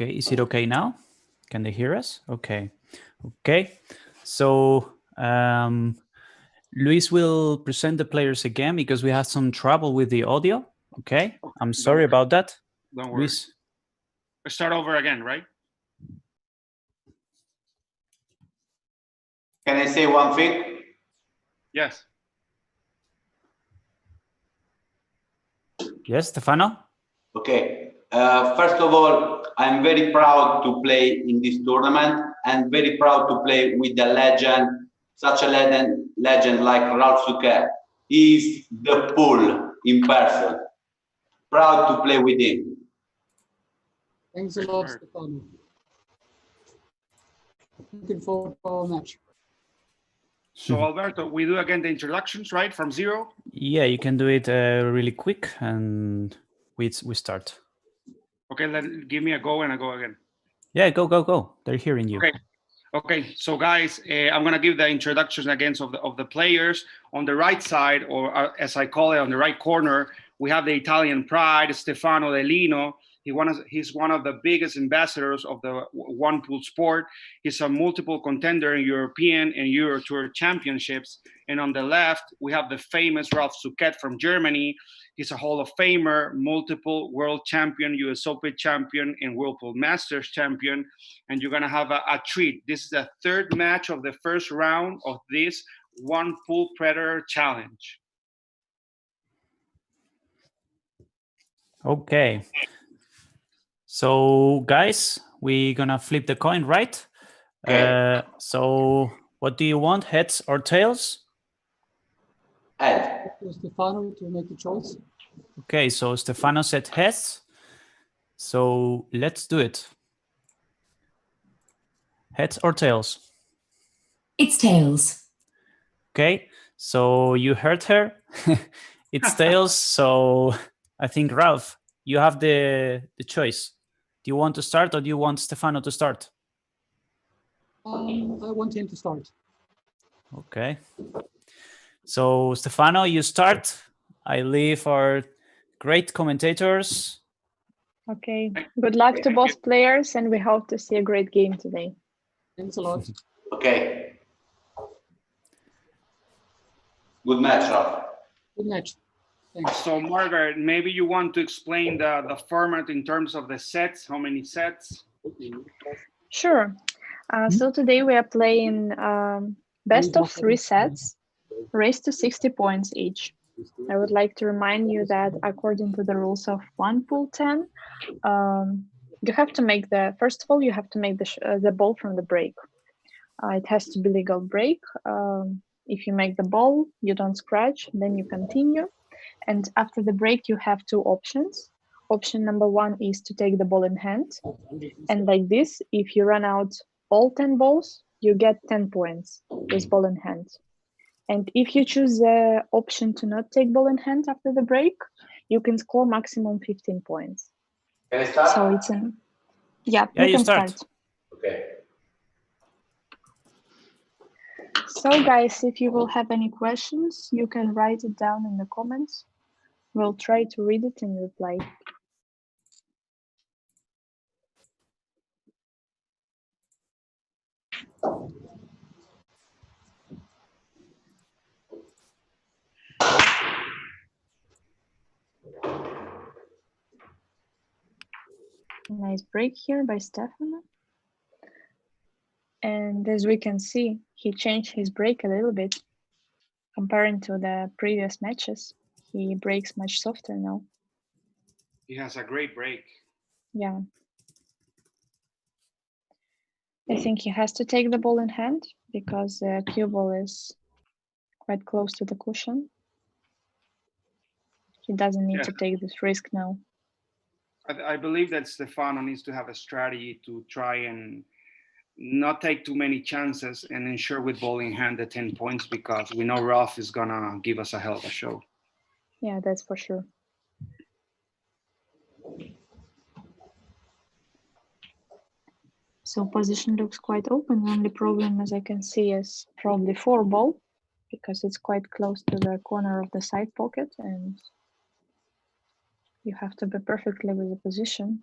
Okay, is it okay now? Can they hear us? Okay. Okay. So Luis will present the players again because we had some trouble with the audio. Okay. I'm sorry about that. Don't worry. Luis. Let's start over again, right? Can I say one thing? Yes. Yes, Stefano? Okay. First of all, I'm very proud to play in this tournament and very proud to play with a legend, such a legend like Ralf SOUQUET. He's the pool in person. Proud to play with him. Thanks a lot, Stefano. Looking forward to our match. So Alberto, we do again the introductions, right? From zero? Yeah, you can do it really quick and we start. Okay, give me a go and I go again. Yeah, go. They're hearing you. Okay. So guys, I'm gonna give the introductions again of the players. On the right side, or as I call it, on the right corner, we have the Italian pride, Stefano DELLINO. He's one of the biggest ambassadors of the one pool sport. He's a multiple contender in European and Euro Tour championships. And on the left, we have the famous Ralf SOUQUET from Germany. He's a Hall of Famer, multiple world champion, US Open champion, and Whirlpool Masters champion. And you're gonna have a treat. This is the third match of the first round of this One Pool Predator Challenge. Okay. So guys, we're gonna flip the coin, right? Okay. So what do you want, heads or tails? Head. Stefano to make the choice. Okay, so Stefano said heads. So let's do it. Heads or tails? It's tails. Okay, so you heard her. It's tails. So I think Ralf, you have the choice. Do you want to start or do you want Stefano to start? I want him to start. Okay. So Stefano, you start. I leave our great commentators. Okay. Good luck to both players, and we hope to see a great game today. Thanks a lot. Okay. Good match, Ralf. Good match. Thanks. So Margaret, maybe you want to explain the format in terms of the sets, how many sets? Sure. So today we are playing best of 3 sets, raised to 60 points each. I would like to remind you that according to the rules of One Pool 10, you have to make first of all, you have to make the ball from the break. It has to be legal break. If you make the ball, you don't scratch, then you continue. And after the break, you have 2 options. Option number 1 is to take the ball in hand. And like this, if you run out all 10 balls, you get 10 points with ball in hand. And if you choose the option to not take ball in hand after the break, you can score maximum 15 points. Can I start? So it's yeah, Yeah, you can start. Okay. So guys, if you will have any questions, you can write it down in the comments. We'll try to read it and reply. Nice break here by Stefano. And as we can see, he changed his break a little bit. Comparing to the previous matches, he breaks much softer now. He has a great break. Yeah. I think he has to take the ball in hand because the cue ball is quite close to the cushion. He doesn't need to take this risk now. I believe that Stefano needs to have a strategy to try and not take too many chances and ensure with ball in hand the 10 points, because we know Ralf is gonna give us a hell of a show. Yeah, that's for sure. So position looks quite open. The only problem, as I can see, is probably 4 ball, because it's quite close to the corner of the side pocket, and you have to be perfectly with the position.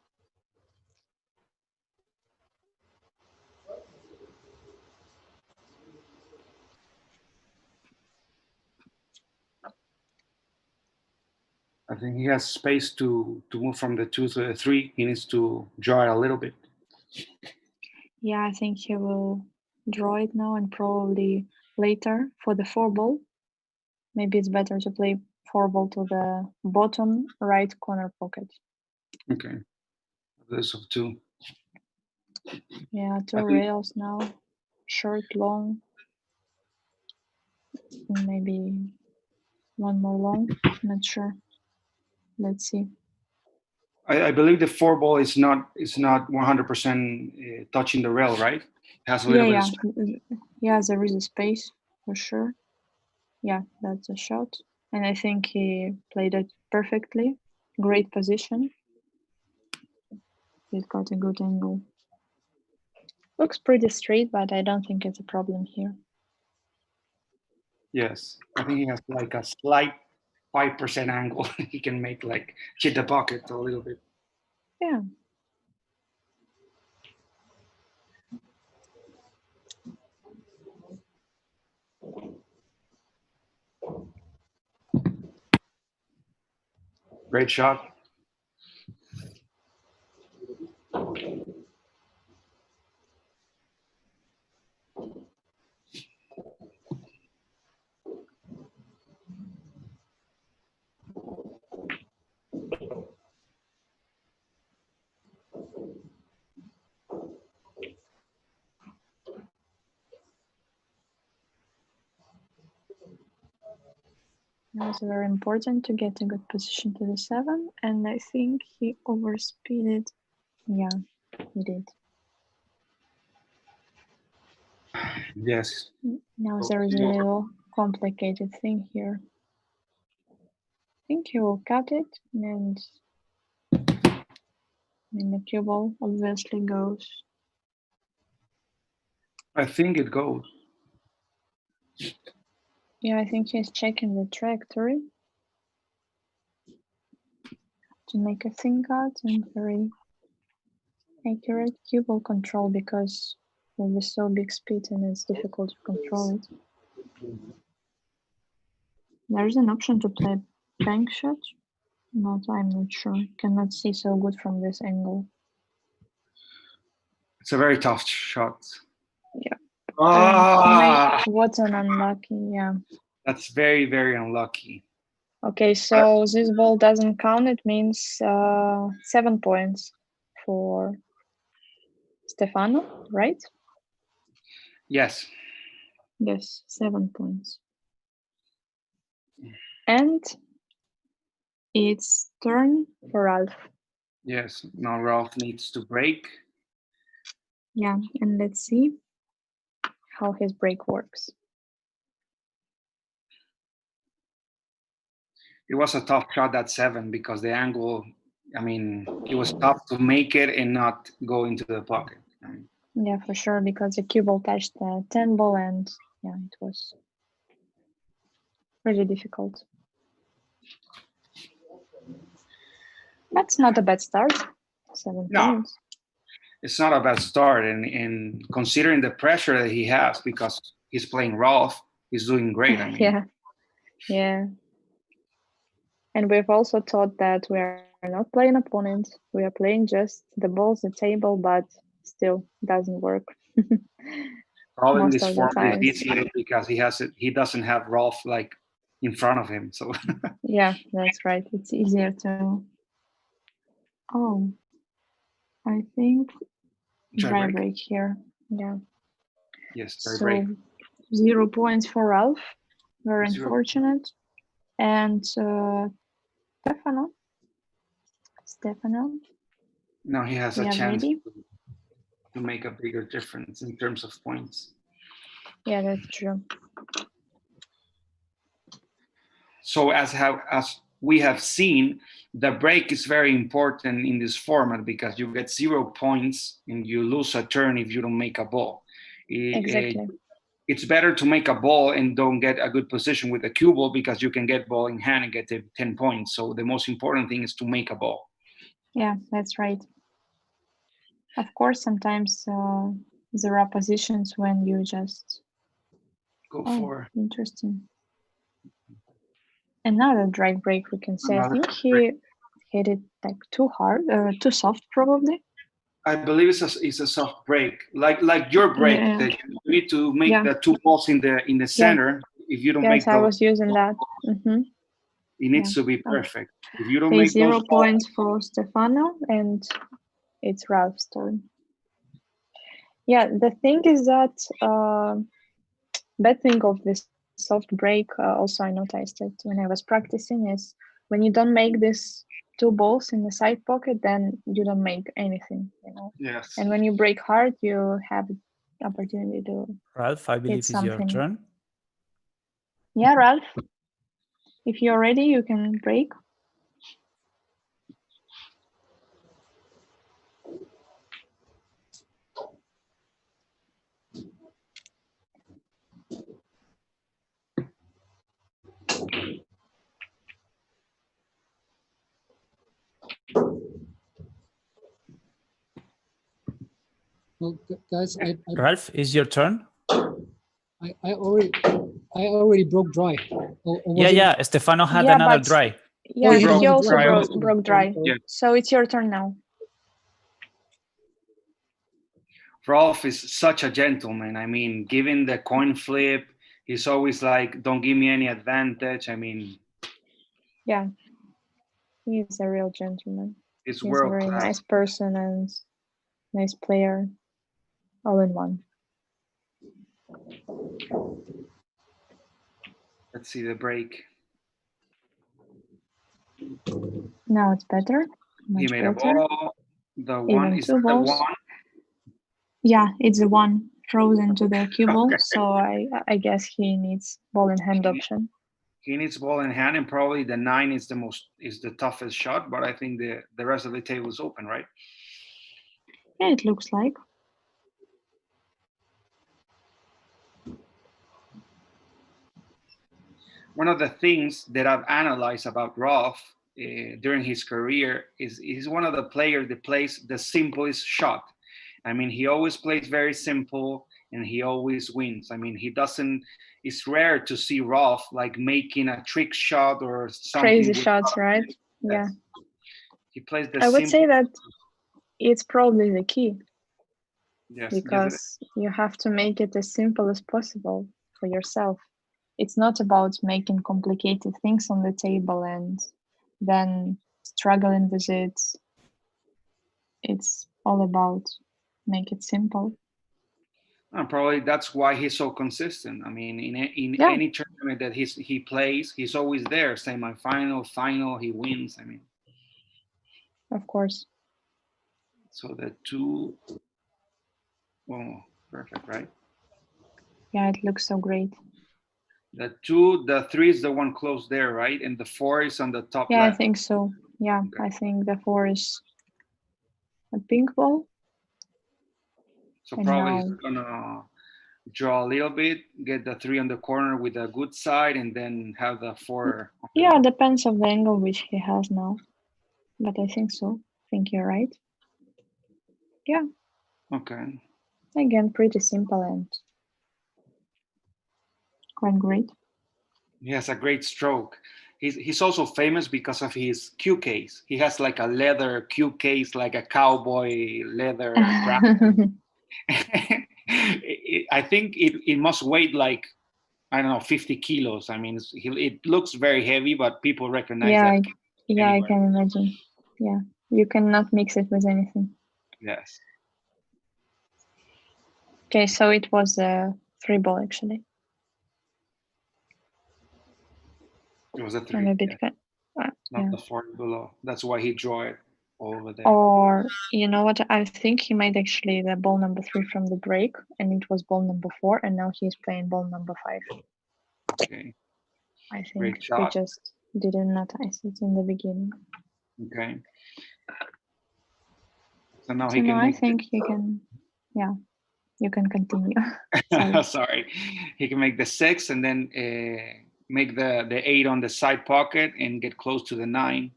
I think he has space to move from the 2 to the 3. He needs to draw it a little bit. Yeah, I think he will draw it now and probably later for the 4 ball. Maybe it's better to play 4 ball to the bottom right corner pocket. Okay. This of 2. Yeah, 2 rails now. Short, long. Maybe 1 more long. Not sure. Let's see. I believe the 4 ball is not 100% touching the rail, right? It has a little bit of space. Yeah, there is a space for sure. Yeah, that's a shot. And I think he played it perfectly. Great position. He's got a good angle. Looks pretty straight, but I don't think it's a problem here. Yes, I think he has like a slight 5% angle. He can make like hit the pocket a little bit. Yeah. Great shot. It was very important to get a good position to the 7, and I think he overspeeded. Yeah, he did. Yes. Now there is a little complicated thing here. I think he will cut it, and the cue ball obviously goes. I think it goes. Yeah, I think he's checking the trajectory to make a thin cut and very accurate cue ball control, because with so big speed and it's difficult to control it. There's an option to play bank shot, but I'm not sure. Cannot see so good from this angle. It's a very tough shot. Yeah. Ah! What an unlucky, yeah. That's very, very unlucky. Okay, so this ball doesn't count. It means 7 points for Stefano, right? Yes. Yes, 7 points. And it's turn for Ralf. Yes, now Ralf needs to break. Yeah, and let's see how his break works. It was a tough shot at 7 because the angle, I mean, it was tough to make it and not go into the pocket. Yeah, for sure, because the cue ball touched the 10 ball, and yeah, it was really difficult. That's not a bad start. 7 points. It's not a bad start, and considering the pressure that he has because he's playing Ralf, he's doing great. I mean, yeah. And we've also thought that we are not playing opponents. We are playing just the balls, the table, but still doesn't work. probably Most this of the form is time. easier because he doesn't have Ralf like in front of him. So yeah, that's right. It's easier to. Oh, I think dry break here. Yeah. Yes, dry So break. 0 points for Ralf. Very 0. unfortunate. And Stefano. Now he has a chance ready? to make a bigger difference in terms of points. Yeah, that's true. So as we have seen, the break is very important in this format because you get 0 points and you lose a turn if you don't make a ball. Exactly. It's better to make a ball and don't get a good position with a cue ball because you can get ball in hand and get 10 points. So the most important thing is to make a ball. Yeah, that's right. Of course, sometimes there are positions when you just go for. Interesting. Another dry break, we can say. I Another think he hit it like too hard, too soft, probably. I believe it's a soft break, like your break Yeah. that you need to make Yeah. the 2 balls in the center. If you don't Yes, make I those, was using that. it needs to be perfect. If you don't Okay, make 0 those points for Stefano, and it's Ralph's turn. Yeah, the thing is that bad thing of this soft break, also I noticed it when I was practicing, is when you don't make this 2 balls in the side pocket, then you don't make anything, you know. Yes. And when you break hard, you have the opportunity to Ralph, I believe it's your turn. Yeah, Ralph, if you're ready, you can break. Well, guys, Ralph, is your turn? I already broke dry. Or was it- Yeah. Stefano had Yeah, another but- dry. Yeah, he he broke also dry. broke dry. Yeah. So it's your turn now. Rolf is such a gentleman. I mean, given the coin flip, he's always like, "Don't give me any advantage." I mean, Yeah, he's a real gentleman. it's He's a world very class. nice person and nice player, all in one. Let's see the break. Now it's better. He Much made better. a ball. The Even one is 2 the balls. one. Yeah, it's the one frozen to the cue ball. Okay. So I guess he needs ball in hand option. He needs ball in hand, and probably the 9 is the toughest shot. But I think the rest of the table is open, right? Yeah, it looks like. One of the things that I've analyzed about Rolf during his career is he's one of the players that plays the simplest shot. I mean, he always plays very simple and he always wins. I mean, it's rare to see Rolf like making a trick shot or something. Crazy shots, right? Yeah. He plays the I would say simple. that it's probably the key. Yes, because you have to make it as simple as possible for yourself. It's not about making complicated things on the table and then struggling with it. It's all about make it simple. And probably that's why he's so consistent. I mean, in Yeah. any tournament that he plays, he's always there. Semi-final, final, he wins. I mean, Of course. so the 2, oh, perfect, right? Yeah, it looks so great. The 2, the 3 is the one close there, right? And the 4 is on the top Yeah, left. I think so. Yeah, Okay. I think the 4 is a pink ball. So And probably now- he's gonna draw a little bit, get the 3 on the corner with a good side, and then have the 4. Yeah, it depends on the angle which he has now. But I think so. I think you're right. Yeah. Okay. Again, pretty simple and quite great. He has a great stroke. He's also famous because of his cue case. He has like a leather cue case, like a cowboy leather. I think it must weigh like, I don't know, 50 kilos. I mean, it looks very heavy, but people recognize that. Yeah, I can imagine. Yeah, you cannot mix it with anything. Yes. Okay, so it was a 3 ball actually. It was a 3. I'm a bit Not yeah. the 4 below. That's why he drew it all over there. Or you know what? I think he made actually the ball number 3 from the break, and it was ball number 4, and now he's playing ball number 5. Okay. I think Great we shot. just didn't notice it in the beginning. Okay. So now So he can. now I think he can. Yeah, you can continue. Sorry. He can make the 6 and then make the 8 on the side pocket and get close to the 9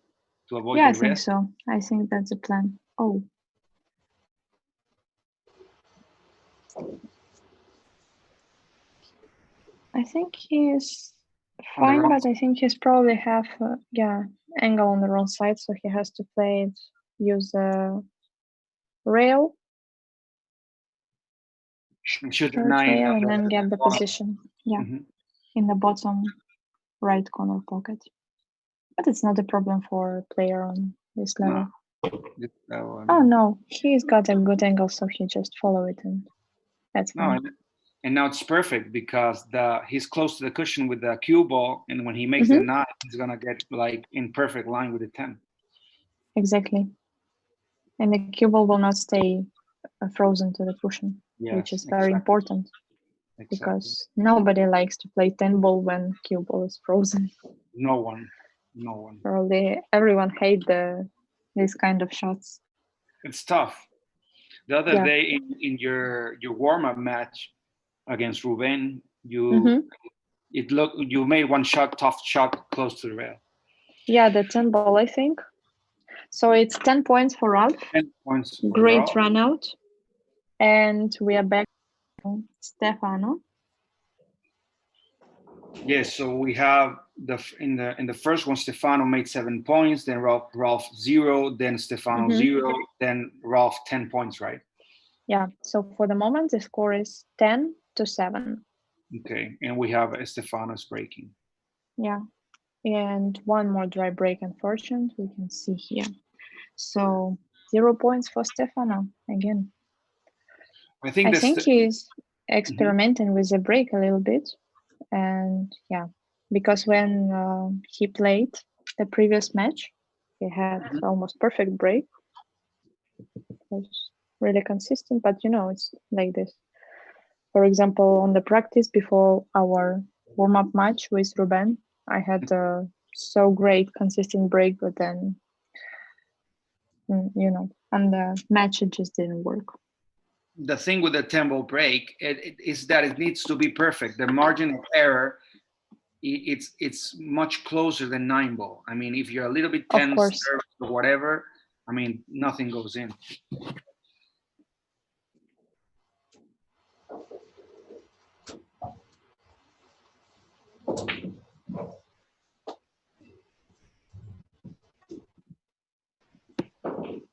to avoid Yeah, the I think risk. so. I think that's the plan. Oh. I think he is Fine, but I think he's probably have angle on the wrong side, so he has to play it, use a rail, shoot short 9 rail, and then get the position. Yeah, in the bottom right corner pocket. But it's not a problem for a player on this level. No. Oh no, he's got a good angle, so he just follow it, and that's fine. And now it's perfect because he's close to the cushion with the cue ball, and when he makes the 9, he's gonna get like in perfect line with the 10. Exactly, and the cue ball will not stay frozen to the cushion, which is very important because nobody likes to play 10 ball when cue ball is frozen. No one. Probably everyone hate these kind of shots. It's tough. The other day in your warm-up match against Ruben, you made one shot, tough shot, close to the rail. Yeah, the 10 ball, I think. So it's 10 points for Ralf. 10 points. For Great Ralf. run out. And we are back to Stefano. Yes, so we have in the first one, Stefano made 7 points, then Ralf 0, then Stefano 0, then Ralf 10 points, right? Yeah, so for the moment the score is 10-7. Okay, and we have Stefano's breaking. Yeah, and one more dry break, unfortunately, we can see here. So 0 points for Stefano again. I think he's experimenting with the break a little bit. And yeah, because when he played the previous match, he had almost perfect break. It was really consistent, but it's like this. For example, on the practice before our warm-up match with Ruben, I had a so great consistent break, but then on the match it just didn't work. The thing with the 10 ball break is that it needs to be perfect. The margin of error, it's much closer than 9 ball. I mean, if you're a little bit tense or whatever, I mean, nothing goes in.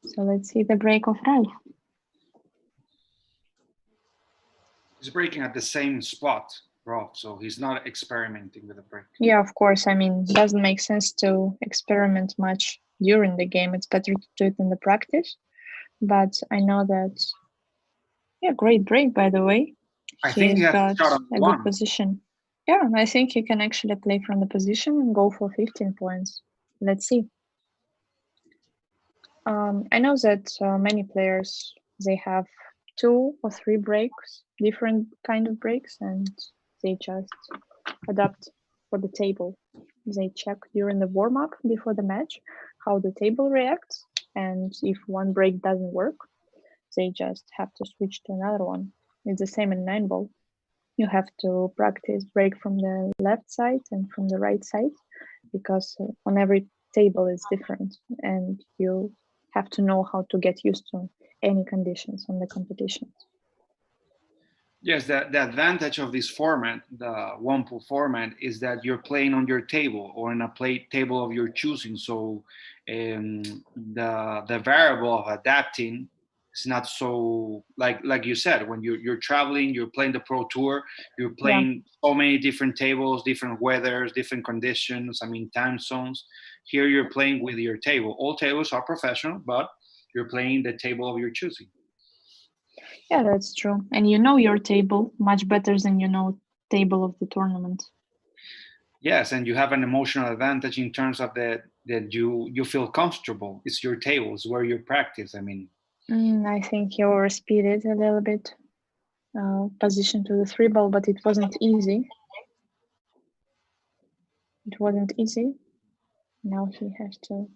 So let's see the break of Ralf. He's breaking at the same spot, Ralf, so he's not experimenting with the break. Yeah, of course. I mean, it doesn't make sense to experiment much during the game. It's better to do it in the practice. But I know that, great break, by the way. I think he has got shot on a good position. Yeah, I think he can actually play from the position and go for 15 points. Let's see. I know that many players, they have 2 or 3 breaks, different kind of breaks, and they just adapt for the table. They check during the warm-up before the match how the table reacts, and if one break doesn't work, they just have to switch to another one. It's the same in 9 ball. You have to practice break from the left side and from the right side, because on every table is different, and you have to know how to get used to any conditions on the competitions. Yes, the advantage of this format, the one pool format, is that you're playing on your table or in a table of your choosing. So the variable of adapting is not so like you said, when you're traveling, you're playing the Pro Tour, you're playing so many different tables, different weathers, different conditions, I mean time zones. Here you're playing with your table. All tables are professional, but you're playing the table of your choosing. Yeah, that's true. And you know your table much better than you know table of the tournament. Yes, and you have an emotional advantage in terms of that you feel comfortable. It's your table, it's where you practice. I mean, I think you overspeeded a little bit, position to the 3 ball, but it wasn't easy. It wasn't easy. Now he has to.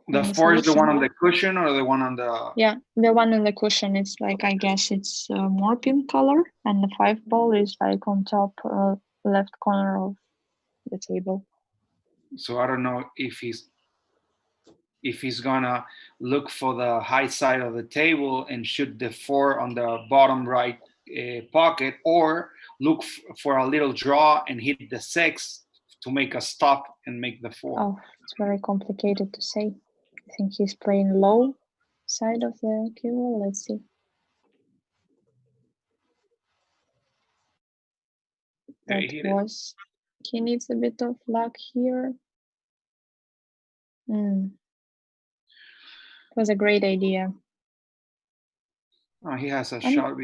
The 4 is the one on the cushion or the one on the... Yeah, the one on the cushion. It's like, I guess it's more pink color, and the 5 ball is like on top left corner of the table. So I don't know if he's gonna look for the high side of the table and shoot the 4 on the bottom right pocket, or look for a little draw and hit the 6 to make a stop and make the 4. Oh, it's very complicated to say. I think he's playing low side of the cue ball. Let's see. Okay, That hit it. was. He needs a bit of luck here. It was a great idea. He has a shot.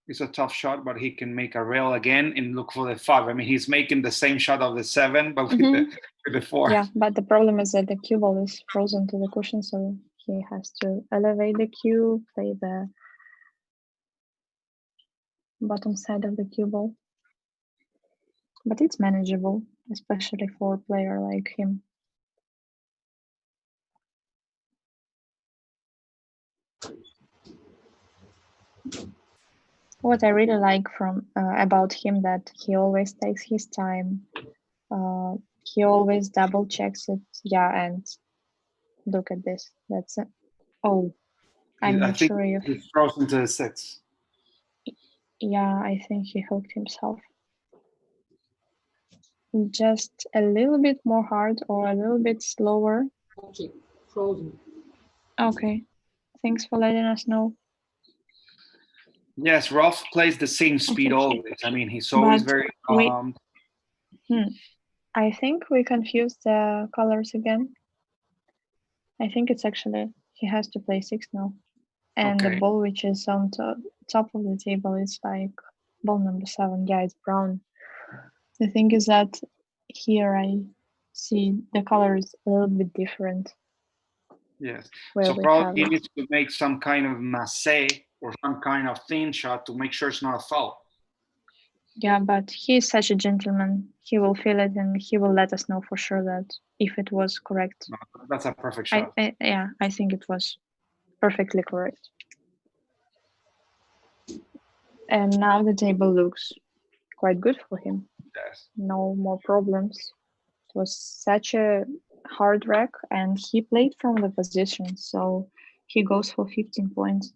It's a tough shot, but he can make a rail again and look for the 5. I mean, he's making the same shot of the 7, but with the 4. Yeah, but the problem is that the cue ball is frozen to the cushion, so he has to elevate the cue, play the bottom side of the cue ball. But it's manageable, especially for a player like him. What I really like from about him that he always takes his time. He always double checks it. Yeah, and look at this. That's it. Oh, I'm not sure if he's frozen to the 6. Yeah, I think he hooked himself. Just a little bit more hard or a little bit slower. Frozen. Okay, thanks for letting us know. Yes, Ralf plays the same speed always. I mean, he's always very calm. I think we confused the colors again. I think it's actually, he has to play 6 now. And the ball which is on top of the table is like ball number 7. Yeah, it's brown. The thing is that here I see the color is a little bit different. Yes. So probably he needs to make some kind of masse or some kind of thin shot to make sure it's not a foul. Yeah, but he's such a gentleman. He will feel it and he will let us know for sure that if it was correct. No, that's a perfect shot. I think it was perfectly correct. And now the table looks quite good for him. Yes. No more problems. It was such a hard rack and he played from the position, so he goes for 15 points.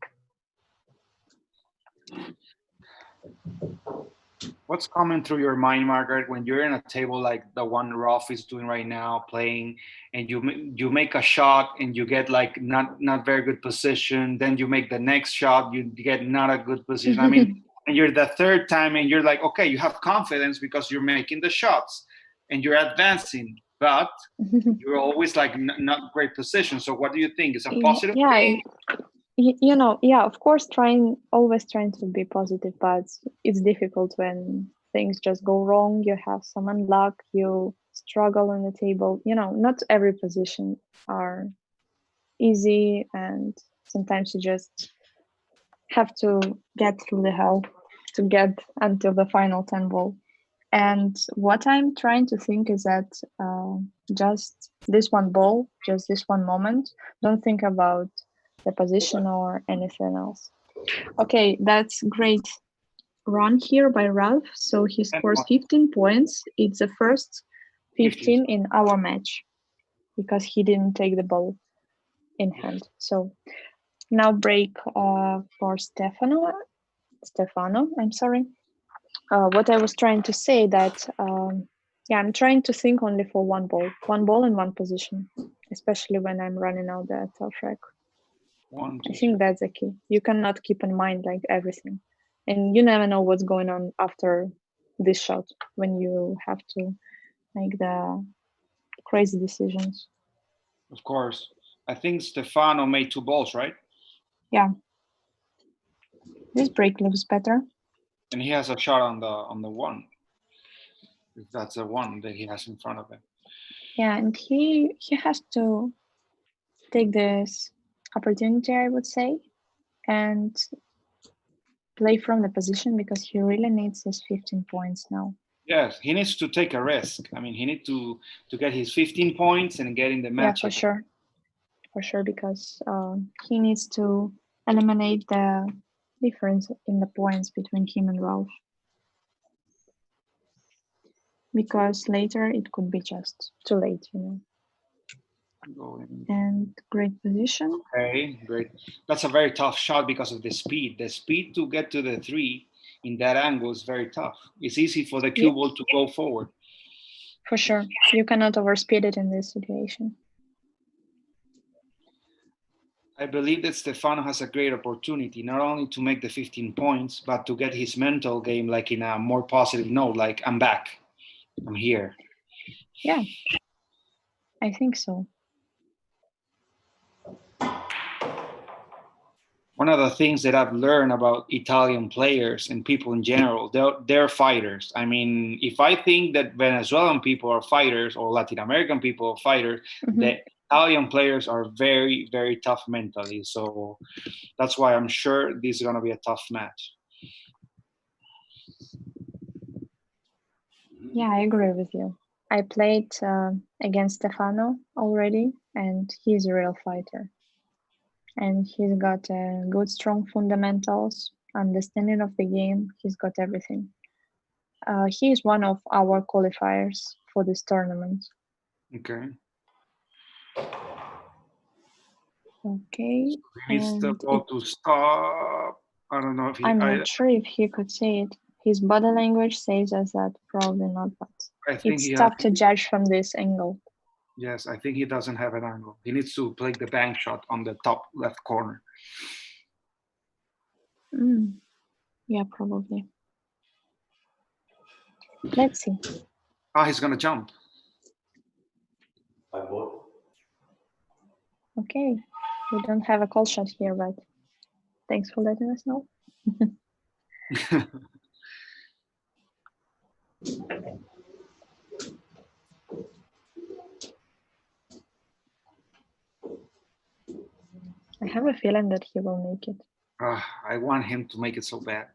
What's coming through your mind, Margaret, when you're in a table like the one Ralf is doing right now, playing, and you make a shot and you get like not very good position, then you make the next shot, you get not a good position. I mean, and you're the third time and you're like, okay, you have confidence because you're making the shots and you're advancing, but you're always like not great position. So what do you think? Is a positive thing? You know, yeah, of course, always trying to be positive, but it's difficult when things just go wrong. You have some unluck, you struggle on the table. You know, not every position are easy, and sometimes you just have to get through the hell to get until the final 10 ball. And what I'm trying to think is that just this one ball, just this one moment, don't think about the position or anything else. Okay, that's great run here by Ralf. So he scores 15 points. It's the first 15 in our match because he didn't take the ball in hand. So now break for Stefano, I'm sorry. What I was trying to say that, I'm trying to think only for one ball in one position, especially when I'm running out the tough rack. I think that's the key. You cannot keep in mind like everything, and you never know what's going on after this shot when you have to make the crazy decisions. Of course. I think Stefano made 2 balls, right? Yeah. This break looks better. And he has a shot on the 1. If that's the 1 that he has in front of him. Yeah, and he has to take this opportunity, I would say, and play from the position because he really needs his 15 points now. Yes, he needs to take a risk. I mean, he needs to get his 15 points and get in the match. Yeah, for sure, because he needs to eliminate the difference in the points between him and Ralf. Because later it could be just too late, you know. And great position. Okay, great. That's a very tough shot because of the speed. The speed to get to the 3 in that angle is very tough. It's easy for the cue ball to go forward. For sure. You cannot overspeed it in this situation. I believe that Stefano has a great opportunity, not only to make the 15 points, but to get his mental game like in a more positive note, like I'm back, I'm here. Yeah, I think so. One of the things that I've learned about Italian players and people in general, they're fighters. I mean, if I think that Venezuelan people are fighters or Latin American people are fighters, the Italian players are very, very tough mentally. So that's why I'm sure this is going to be a tough match. Yeah, I agree with you. I played against Stefano already, and he's a real fighter. And he's got good, strong fundamentals, understanding of the game. He's got everything. He is one of our qualifiers for this tournament. Okay. Okay. He's about to stop. I don't know if I'm not sure if he could say it. His body language says us that probably not, but I think it's tough to judge from this angle. Yes, I think he doesn't have an angle. He needs to play the bank shot on the top left corner. Yeah, probably. Let's see. He's gonna jump. Okay, we don't have a call shot here, but thanks for letting us know. I have a feeling that he will make it. I want him to make it so bad.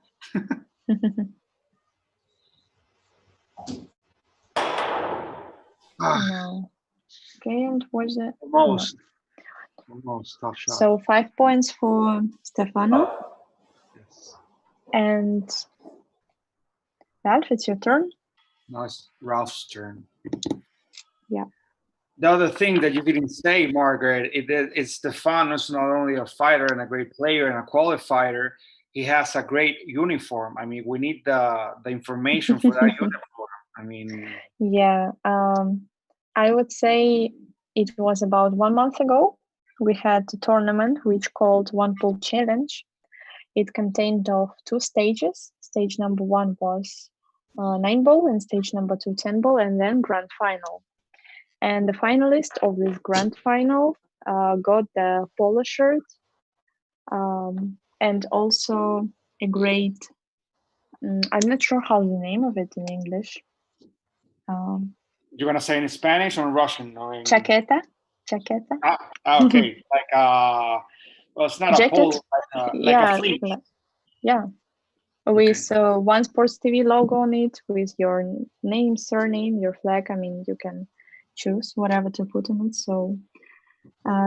No. Okay, and what's it? Almost tough shot. So 5 points for Stefano. Yes. And Ralf, it's your turn. Now it's Ralph's turn. Yeah. The other thing that you didn't say, Margaret, is Stefano's not only a fighter and a great player and a qualifier, he has a great uniform. I mean, we need the information for that uniform. I mean... Yeah, I would say it was about 1 month ago. We had a tournament which called One Pool Challenge. It contained of 2 stages. Stage number 1 was 9-ball and stage number 2 10-ball, and then grand final. And the finalist of this grand final got the polo shirt and also a great, I'm not sure how the name of it in English. You're gonna say in Spanish or in Russian? Or in... Chaqueta. Okay, like well, it's not jacket. A polo, like a fleece. Yeah, with One Sports TV logo on it, with your name, surname, your flag. I mean, you can choose whatever to put in it. So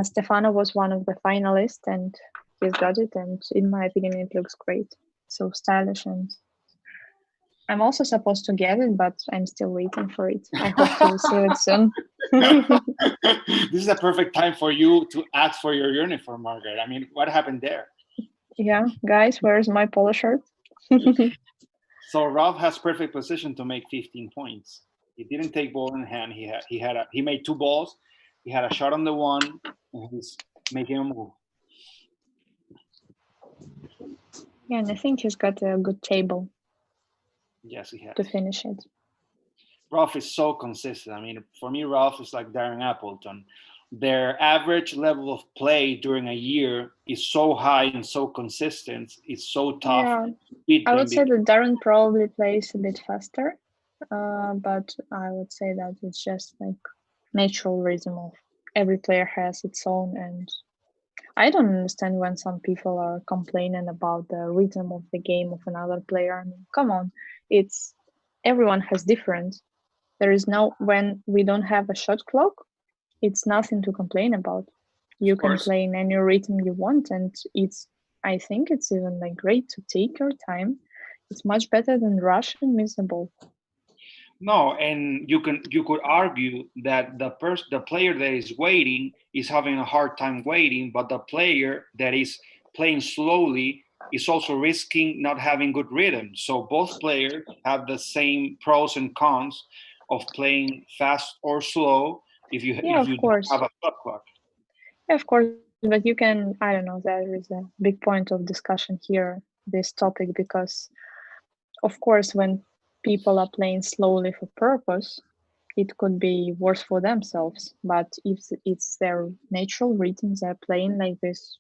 Stefano was one of the finalists, and he's got it. And in my opinion, it looks great. So stylish, and I'm also supposed to get it, but I'm still waiting for it. I hope to receive it soon. This is a perfect time for you to ask for your uniform, Margaret. I mean, what happened there? Yeah, guys, where's my polo shirt? So Ralf has perfect position to make 15 points. He didn't take ball in hand. He made 2 balls. He had a shot on the one, and he's making a move. Yeah, and I think he's got a good table. Yes, he has. To finish it. Ralf is so consistent. I mean, for me, Ralf is like Darren Appleton. Their average level of play during a year is so high and so consistent. It's so tough. Yeah. I would say that Darren probably plays a bit faster, but I would say that it's just like natural rhythm of every player has its own, and I don't understand when some people are complaining about the rhythm of the game of another player. I mean, come on, it's everyone has different. There is no, when we don't have a shot clock, it's nothing to complain about. You can play in any rhythm you want, and I think it's even like great to take your time. It's much better than rush and miss the ball. No, and you could argue that the player that is waiting is having a hard time waiting, but the player that is playing slowly it's also risking not having good rhythm. So both players have the same pros and cons of playing fast or slow if you Yeah, if you of course. have a shot clock. Yeah, of course, but you can, I don't know, there is a big point of discussion here, this topic, because of course, when people are playing slowly for purpose, it could be worse for themselves. But if it's their natural rhythm, they're playing like this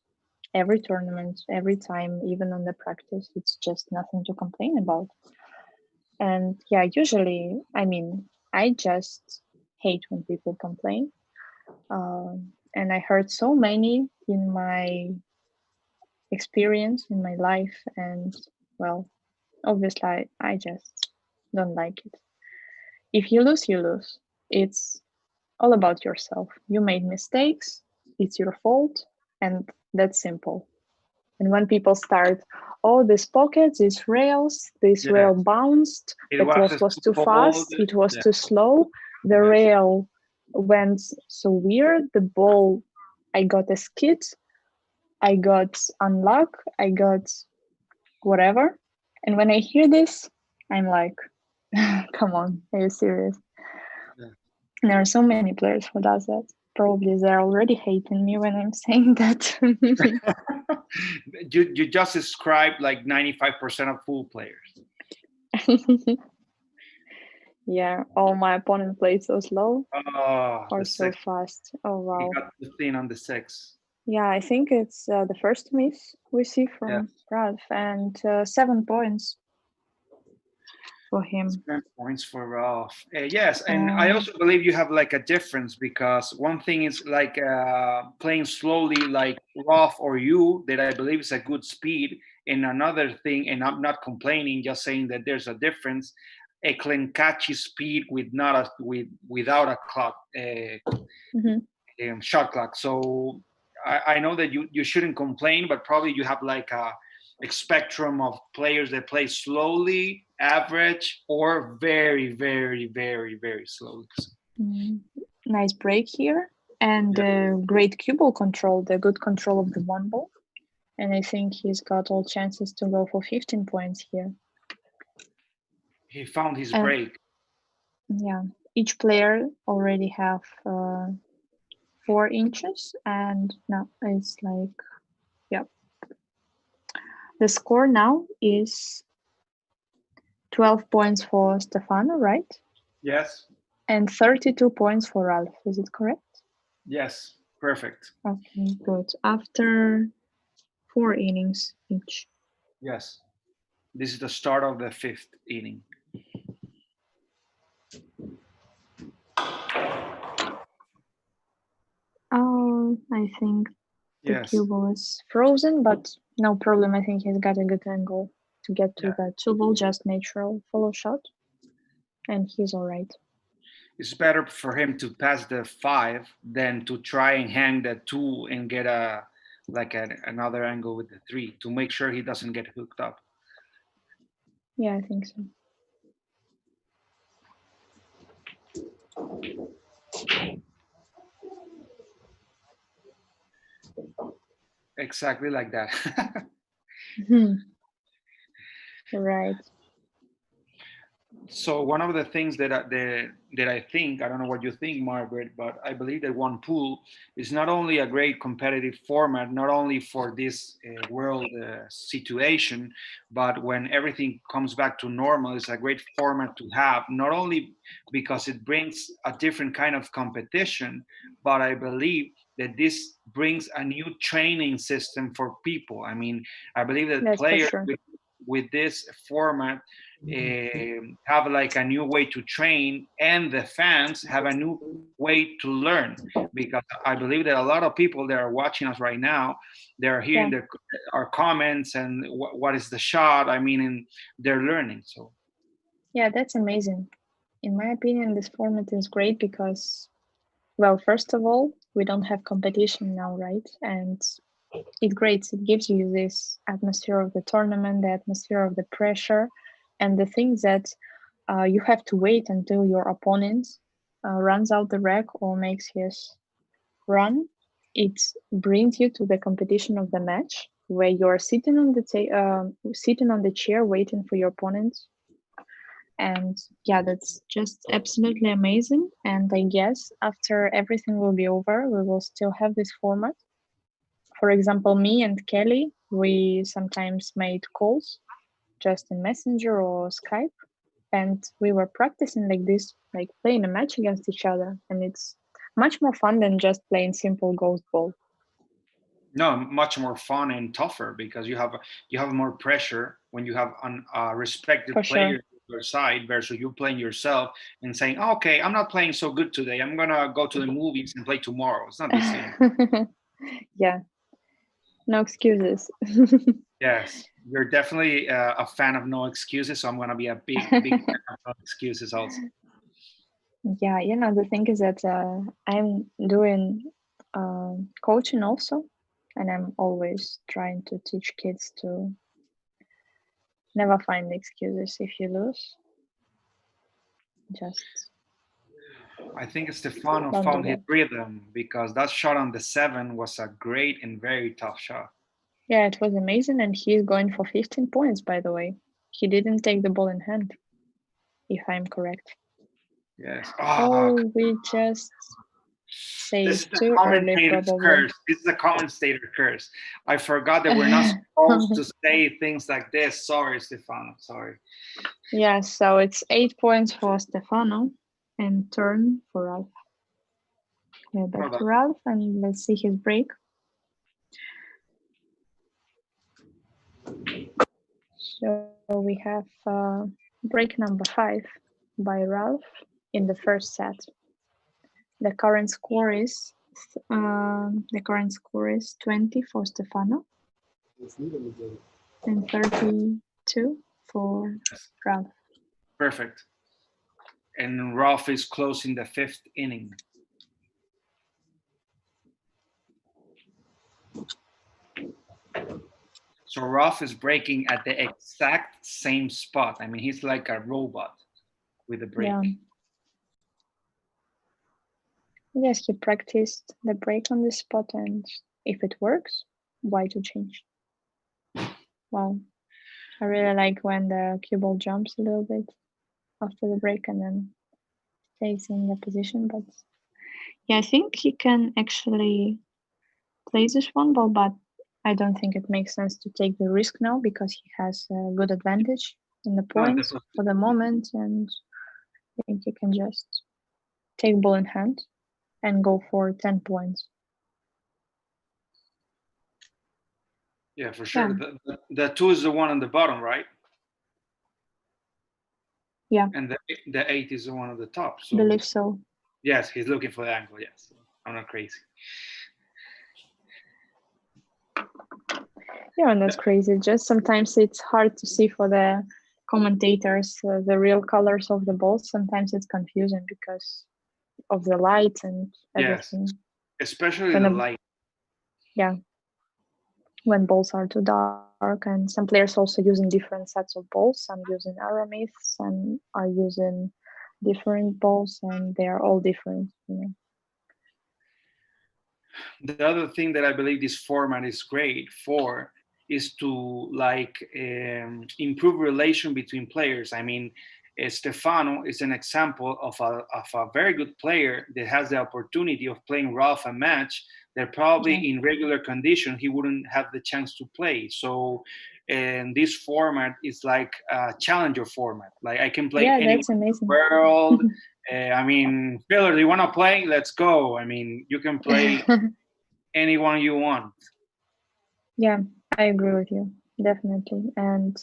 every tournament, every time, even on the practice, it's just nothing to complain about. And yeah, usually, I mean, I just hate when people complain. And I heard so many in my experience, in my life, and well, obviously, I just don't like it. If you lose, you lose. It's all about yourself. You made mistakes, it's your fault, and that's simple. And when people start, oh, this pocket, these rails, this Yeah. rail bounced, It the was clock was too cold, fast, it was yeah. too slow, the Yes. rail went so weird, the ball, I got a skid, I got unluck, I got whatever. And when I hear this, I'm like, come on, are you serious? Yeah. There are so many players who does that. Probably they're already hating me when I'm saying that. You just described like 95% of pool players. Yeah, all my opponent played so slow Oh, or the so six. fast. Oh He wow. got the thing on the 6. Yeah, I think it's the first miss we see from Yeah. Ralf, and 7 points for him. 10 points for Ralf. Yes, and I also believe you have like a difference, because one thing is like playing slowly like Ralf or you, that I believe is a good speed, and another thing, and I'm not complaining, just saying that there's a difference, a Clencacci speed without a clock, shot clock. So I know that you shouldn't complain, but probably you have like a spectrum of players that play slowly, average, or very, very, very, very slowly. Nice break here, and great cue ball control, the good control of the one ball. And I think he's got all chances to go for 15 points here. He found his break. Yeah, each player already have 4 inches, and now it's like, yeah. The score now is 12 points for Stefano, right? Yes. And 32 points for Ralf. Is it correct? Yes, perfect. Okay, good. After 4 innings each. Yes. This is the start of the 5th inning. Oh, I think the Yes. cue ball is frozen, but no problem. I think he's got a good angle to get to the 2 ball, just natural follow shot. And he's all right. It's better for him to pass the 5 than to try and hang the 2 and get another angle with the 3 to make sure he doesn't get hooked up. Yeah, I think so. Exactly like that. Right. So one of the things that I think, I don't know what you think, Margaret, but I believe that one pool is not only a great competitive format, not only for this world situation, but when everything comes back to normal, it's a great format to have, not only because it brings a different kind of competition, but I believe that this brings a new training system for people. I mean, I believe that That's players for sure. with this format have like a new way to train, and the fans have a new way to learn, because I believe that a lot of people that are watching us right now, they're hearing our comments and what is the shot, I mean, and they're learning. So yeah, that's amazing. In my opinion, this format is great because, well, first of all, we don't have competition now, right? And it's great. It gives you this atmosphere of the tournament, the atmosphere of the pressure, and the things that you have to wait until your opponent runs out the rack or makes his run. It brings you to the competition of the match where you're sitting on the chair waiting for your opponent. And yeah, that's just absolutely amazing. And I guess after everything will be over, we will still have this format. For example, me and Kelly, we sometimes made calls just in Messenger or Skype, and we were practicing like this, like playing a match against each other. And it's much more fun than just playing simple ghost ball. No, much more fun and tougher because you have more pressure when you have a respected player on your side versus you playing yourself and saying, oh, okay, I'm not playing so good today. I'm gonna go to the movies and play tomorrow. It's not the same. Yeah, no excuses. Yes, you're definitely a fan of no excuses, so I'm gonna be a big fan of no excuses also. Yeah, the thing is that I'm doing coaching also, and I'm always trying to teach kids to never find excuses if you lose. Just I think Stefano found his rhythm because that shot on the 7 was a great and very tough shot. Yeah, it was amazing, and he's going for 15 points, by the way. He didn't take the ball in hand, if I'm correct. Yes. Oh, we just saved too early, probably. Curse. This is a commentator curse. I forgot that we're not supposed to say things like this. Sorry, Stefano. Sorry. Yeah, so it's 8 points for Stefano and turn for Ralf. Yeah, back to Ralf, and let's see his break. So we have break number 5 by Ralf in the first set. The current score is 20 for Stefano and 32 for Ralf. Perfect. And Ralf is closing the 5th inning. So Ralf is breaking at the exact same spot. I mean, he's like a robot with a break. Yeah. Yes, he practiced the break on this spot, and if it works, why to change? Wow. I really like when the cue ball jumps a little bit after the break and then stays in the position. But yeah, I think he can actually play this one ball, but I don't think it makes sense to take the risk now because he has a good advantage in the points for the moment, and I think he can just take ball in hand and go for 10 points. Yeah, for sure. Yeah. The 2 is the one on the bottom, right? Yeah. And the 8 is the one at the top. So. I believe so. Yes, he's looking for the angle. Yes, I'm not crazy. Yeah, and that's crazy. Just sometimes it's hard to see for the commentators the real colors of the balls. Sometimes it's confusing because of the light and everything. Yes, especially the light. Yeah, when balls are too dark, and some players also using different sets of balls. Some using Aramis, some are using different balls, and they are all different. The other thing that I believe this format is great for is to improve relation between players. I mean, Stefano is an example of a very good player that has the opportunity of playing Ralf a match that probably in regular condition he wouldn't have the chance to play. So, and this format is like a challenger format. Like I can play anywhere in the world. I mean, Filler, do you want to play? Let's go. I mean, you can play anyone you want. Yeah, I agree with you, definitely. And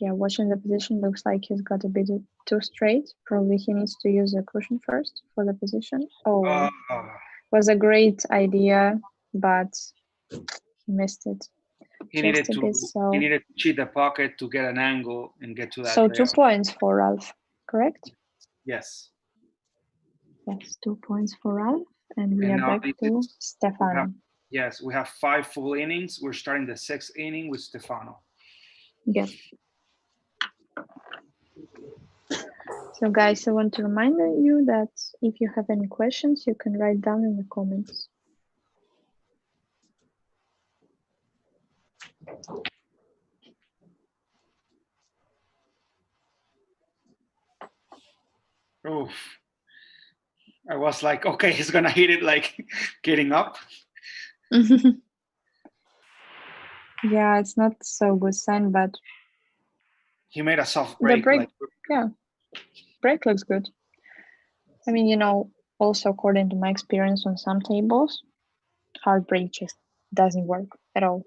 yeah, watching the position looks like he's got a bit too straight. Probably he needs to use a cushion first for the position. Oh, was a great idea, but he missed it. He needed to cheat the pocket to get an angle and get to that. So 2 points for Ralf, correct? Yes. Yes, 2 points for Ralf, and we are back to Stefano. Yes, we have 5 full innings. We're starting the 6th inning with Stefano. Yes. So guys, I want to remind you that if you have any questions, you can write down in the comments. Oof. I was like, okay, he's gonna hit it like getting up. Yeah, it's not so good sign, but He made a soft the break. break, Like, yeah, break looks good. I mean, you know, also according to my experience on some tables, hard break just doesn't work at all.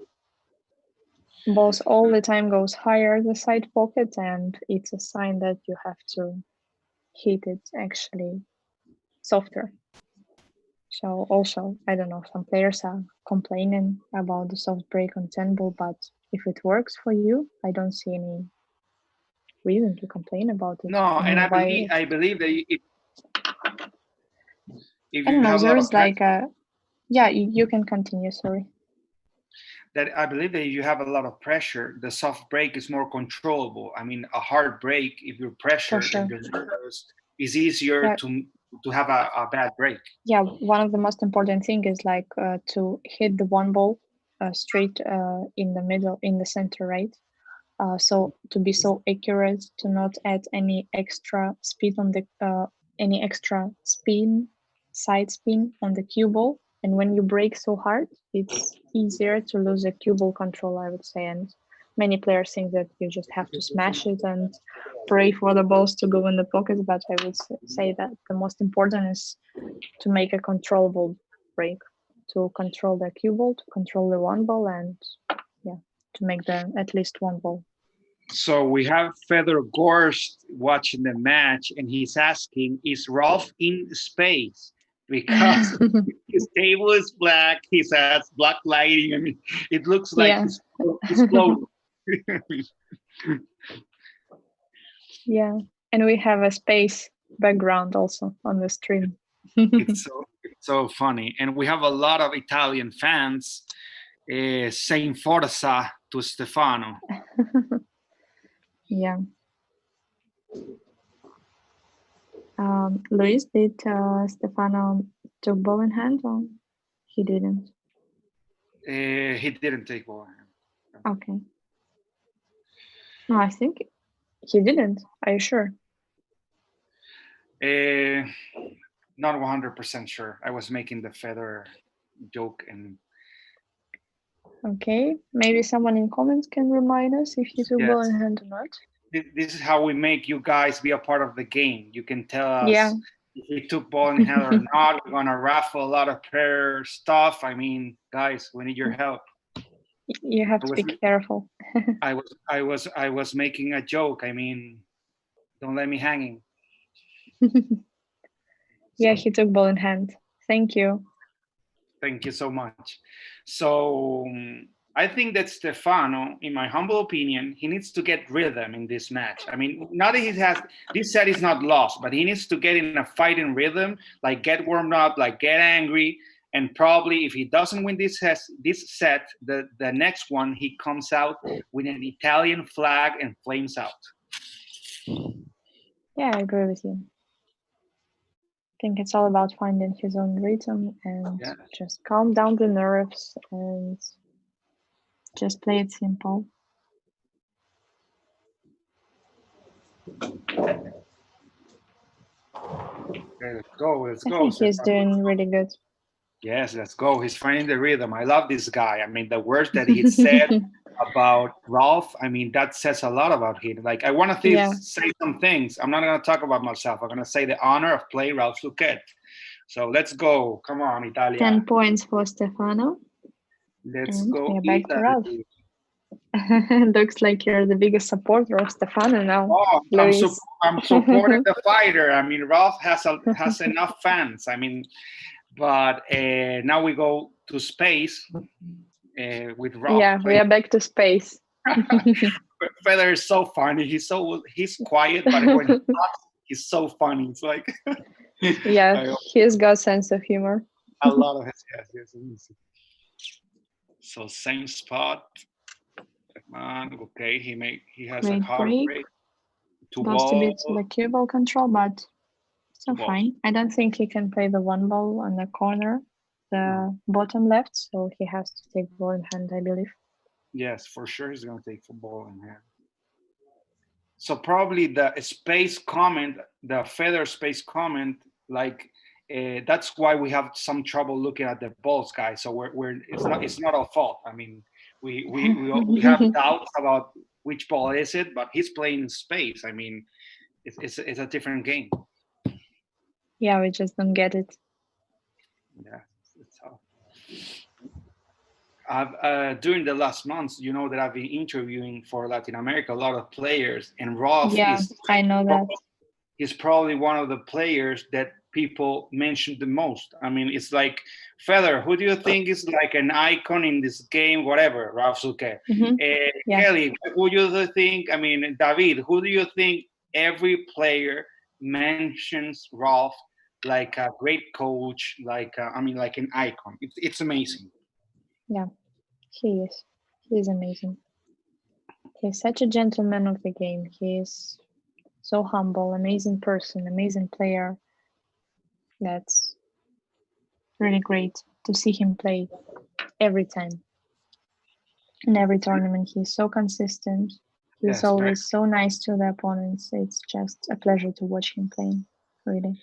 Balls all the time goes higher the side pocket, and it's a sign that you have to hit it actually softer. So also, I don't know, some players are complaining about the soft break on 10 ball, but if it works for you, I don't see any reason to complain about it. no, and I why believe that if I you don't know, have a there lot is of like a, yeah, you can continue, sorry. that I believe that if you have a lot of pressure, the soft break is more controllable. I mean, a hard break, if you're pressured sure. and you're nervous, is easier Yeah. to have a bad break. Yeah, one of the most important thing is like to hit the one ball straight in the middle, in the center, right? So to be so accurate, to not add any extra speed on the any extra spin, side spin on the cue ball. And when you break so hard, it's easier to lose a cue ball control, I would say. And many players think that you just have to smash it and pray for the balls to go in the pockets. But I would say that the most important is to make a controllable break, to control the cue ball, to control the one ball, and yeah, to make the at least one ball. So we have Fedor Gorst watching the match, and he's asking, is Ralf in space? Because his table is black, he has black lighting. I mean, it looks like Yeah. he's floating. Yeah, and we have a space background also on the stream. It's so funny. And we have a lot of Italian fans saying forza to Stefano. Yeah. Luis, did Stefano took ball in hand or he didn't? He didn't take ball. Okay. No, I think he didn't. Are you sure? Not 100% sure. I was making the feather joke, and okay, maybe someone in comments can remind us if he took ball in hand or not. This is how we make you guys be a part of the game. You can tell us if he took ball in hand or not. We're gonna raffle a lot of prayer stuff. I mean, guys, we need your help. You have to be careful. I was making a joke. I mean, don't let me hanging. Yeah, he took ball in hand. Thank you. Thank you so much. So I think that Stefano, in my humble opinion, he needs to get rhythm in this match. I mean, now that he has, this set is not lost, but he needs to get in a fighting rhythm, like get warmed up, like get angry. And probably if he doesn't win this set, the next one, he comes out with an Italian flag and flames out. Yeah, I agree with you. I think it's all about finding his own rhythm and just calm down the nerves and just play it simple. Okay, let's go. I think he's doing really good. Yes, let's go. He's finding the rhythm. I love this guy. I mean, the words that he said about Ralf, I mean, that says a lot about him. Like, I want to say some things. I'm not going to talk about myself. I'm going to say the honor of playing Ralf SOUQUET. So let's go. Come on, Italia. 10 points for Stefano. Let's go. We are back to Ralf. Looks like you're the biggest supporter of Stefano now. Oh, I'm supporting the fighter. I mean, Ralf has enough fans. I mean, but now we go to space with Ralf. Yeah, we are back to space. Feather is so funny. He's quiet, but when he talks, he's so funny. It's like yeah, he's got sense of humor. A lot of his yes. So same spot. Okay, he has a hard break. Lost a bit the cue ball control, but still fine. I don't think he can play the one ball on the corner, the bottom left, so he has to take ball in hand, I believe. Yes, for sure he's going to take the ball in hand. So probably the space comment, the feather space comment, like that's why we have some trouble looking at the balls, guys. So it's not our fault. I mean, we have doubts about which ball is it, but he's playing in space. I mean, it's a different game. Yeah, we just don't get it. Yeah, it's tough. During the last months, you know that I've been interviewing for Latin America a lot of players, and Ralf I know that. He's probably one of the players that people mention the most. I mean, it's like, Feather, who do you think is like an icon in this game? Whatever, Ralf SOUQUET. Kelly, who do you think? I mean, David, who do you think? Every player mentions Ralf like a great coach, like like an icon. It's amazing. Yeah, he is. He's amazing. He's such a gentleman of the game. He is so humble, amazing person, amazing player. That's really great to see him play every time. In every tournament, he's so consistent. He's always so nice to the opponents. It's just a pleasure to watch him playing, really.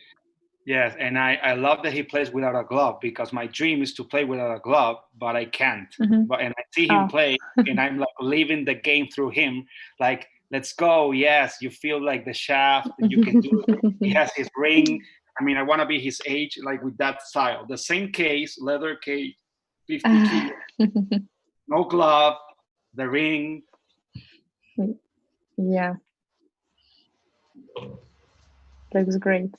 Yes, and I love that he plays without a glove, because my dream is to play without a glove, but I can't. But I see him play, and I'm like living the game through him. Like, let's go! Yes, you feel like the shaft, and you can do it. He has his ring. I mean, I want to be his age, like with that style. The same case, leather case, 50 kilos, no glove, the ring. Yeah, looks great.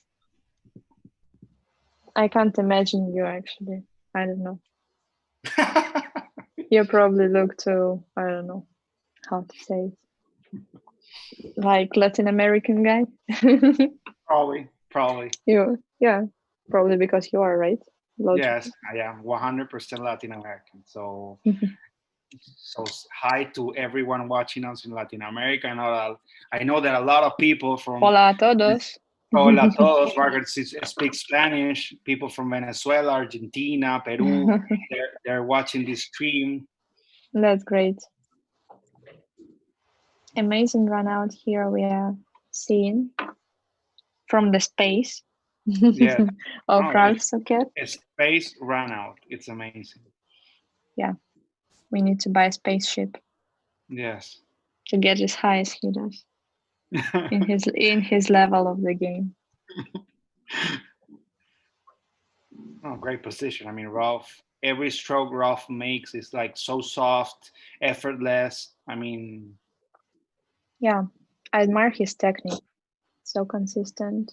I can't imagine you actually. I don't know. You probably look too, I don't know how to say it, like Latin American guy. Probably. Yeah, probably because you are, right? Logical. Yes, I am 100% Latin American. So, so hi to everyone watching us in Latin America. I know that a lot of people from Hola a todos. Hola a todos. Margaret speaks Spanish. People from Venezuela, Argentina, Peru, they're watching this stream. That's great. Amazing run out here we are seeing from the space of Ralf SOUQUET. A space run out. It's amazing. Yeah, we need to buy a spaceship. Yes. To get as high as he does in his level of the game. Oh, great position. I mean, Ralf, every stroke Ralf makes is like so soft, effortless. I mean, yeah, I admire his technique. So consistent,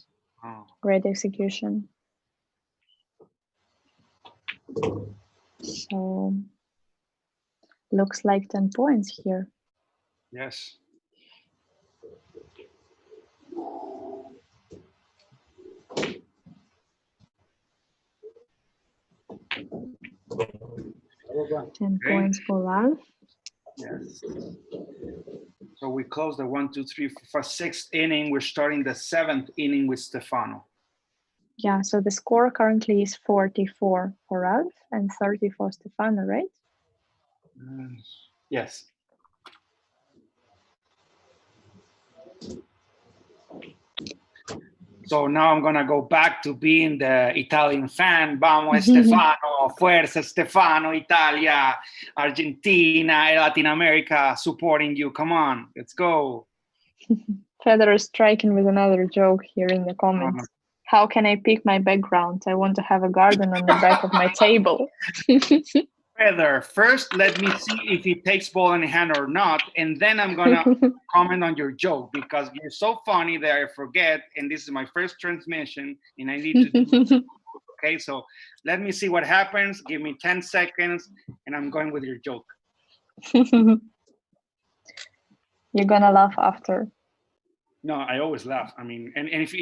great execution. So looks like 10 points here. Yes. Okay. 10 points for Ralf. Yes. So we close the 1, 2, 3, 4, 6th inning. We're starting the 7th inning with Stefano. Yeah, so the score currently is 44 for Ralf and 30 for Stefano, right? Yes. So now I'm going to go back to being the Italian fan. Vamos, Stefano, fuerza, Stefano, Italia, Argentina, Latin America supporting you. Come on, let's go. Federer striking with another joke here in the comments. How can I pick my background? I want to have a garden on the back of my table. Feather, first let me see if he takes ball in hand or not, and then I'm gonna comment on your joke, because you're so funny that I forget, and this is my first transmission, and I need to do it. Okay, so let me see what happens. Give me 10 seconds, and I'm going with your joke. You're gonna laugh after. No, I always laugh. I mean, and if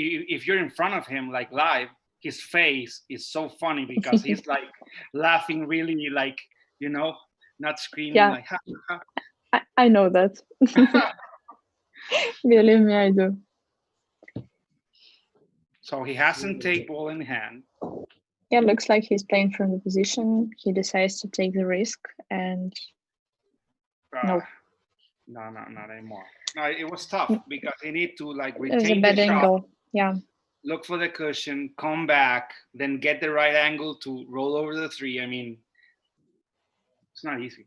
you're in front of him, like live, his face is so funny because he's like laughing really, like, you know, not screaming, like, ha, ha. I know that. Believe me, I do. So he hasn't taken ball in hand. Yeah, looks like he's playing from the position. He decides to take the risk, and no. No, not anymore. No, it was tough because he need to like It was a retain bad the shot, angle. Yeah. look for the cushion, come back, then get the right angle to roll over the 3. I mean, it's not easy.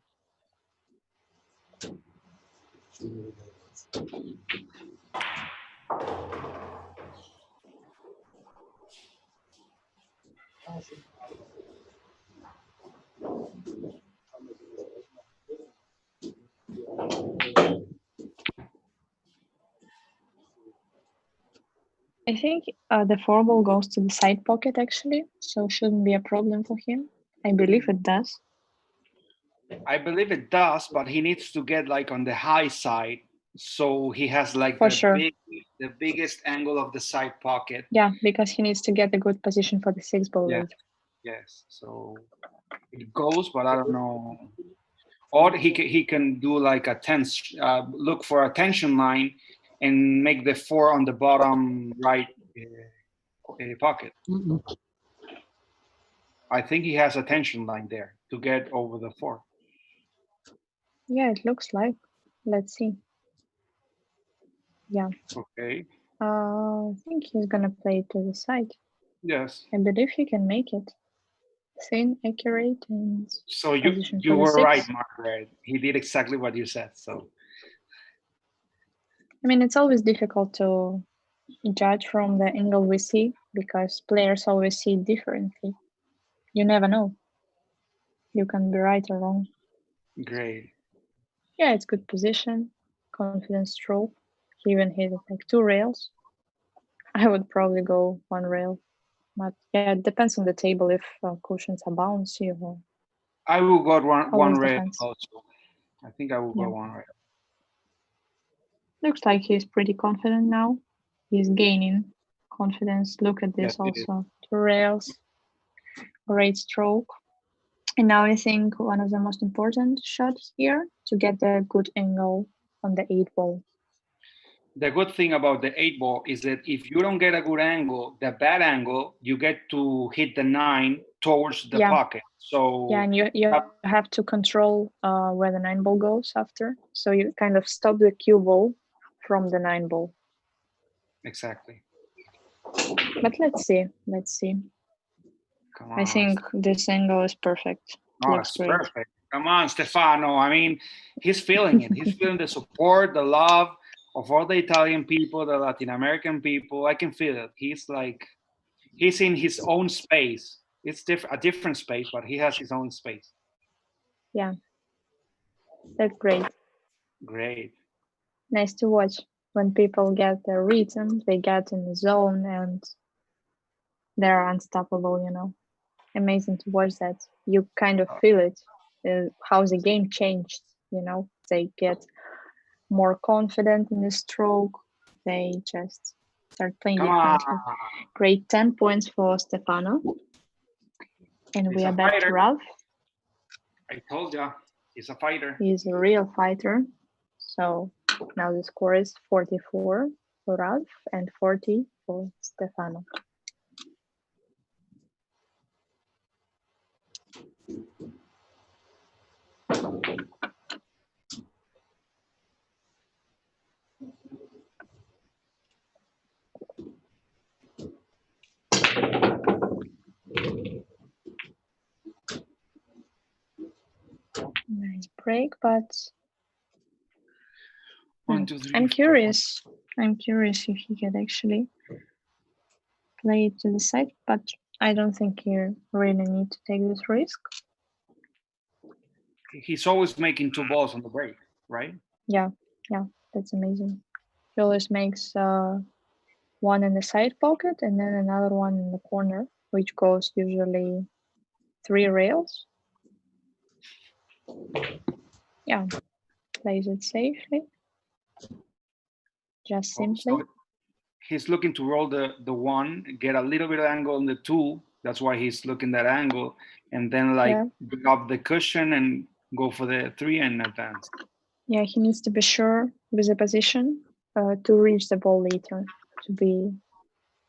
I think the 4 ball goes to the side pocket actually, so shouldn't be a problem for him. I believe it does. I believe it does, but he needs to get like on the high side, so he has like For sure. the biggest angle of the side pocket. Yeah, because he needs to get a good position for the 6 ball Yeah. later. Yes, so it goes, but I don't know. Or he can do like a look for a tension line and make the 4 on the bottom right pocket. I think he has a tension line there to get over the 4. Yeah, it looks like. Let's see. Yeah. Okay. I think he's gonna play to the side. Yes. I believe he can make it. Thin, accurate, and So you were right, Margaret. He did exactly what you said. So I mean, it's always difficult to judge from the angle we see because players always see it differently. You never know. You can be right or wrong. great. Yeah, it's good position, confident stroke. He even hit it like 2 rails. I would probably go 1 rail. But yeah, it depends on the table if cushions are bouncy or. I will go one Always rail depends. also. I think I will go 1 rail. Looks like he's pretty confident now. He's gaining confidence. Look at this Yes, it is. also. 2 rails, great stroke. And now I think one of the most important shots here to get the good angle on the 8 ball. The good thing about the 8 ball is that if you don't get a good angle, the bad angle, you get to hit the 9 towards the pocket. So yeah, and you have to control where the 9 ball goes after. So you kind of stop the cue ball from the 9 ball. Exactly. But let's see. Come on. I think this angle is perfect. Oh, Looks it's great. perfect. Come on, Stefano. I mean, he's feeling it. He's feeling the support, the love of all the Italian people, the Latin American people. I can feel it. He's in his own space. It's a different space, but he has his own space. Yeah, that's great. Great. Nice to watch when people get the rhythm, they get in the zone, and they're unstoppable. Amazing to watch that. You kind of feel it, how the game changed. They get more confident in the stroke. They just start playing differently. Great 10 points for Stefano. And we are back to Ralf. I told you, he's a fighter. He's a real fighter. So now the score is 44 for Ralf and 40 for Stefano. Nice break, but 1, 2, 3, I'm curious. I'm curious if he could actually play it to the side, but I don't think you really need to take this risk. He's always making 2 balls on the break, right? Yeah, that's amazing. He always makes one in the side pocket and then another one in the corner, which goes usually 3 rails. Yeah, plays it safely. Just simply. So he's looking to roll the 1, get a little bit of angle on the 2. That's why he's looking that angle, and then bring up the cushion and go for the 3 and advance. Yeah, he needs to be sure with the position to reach the ball later, to be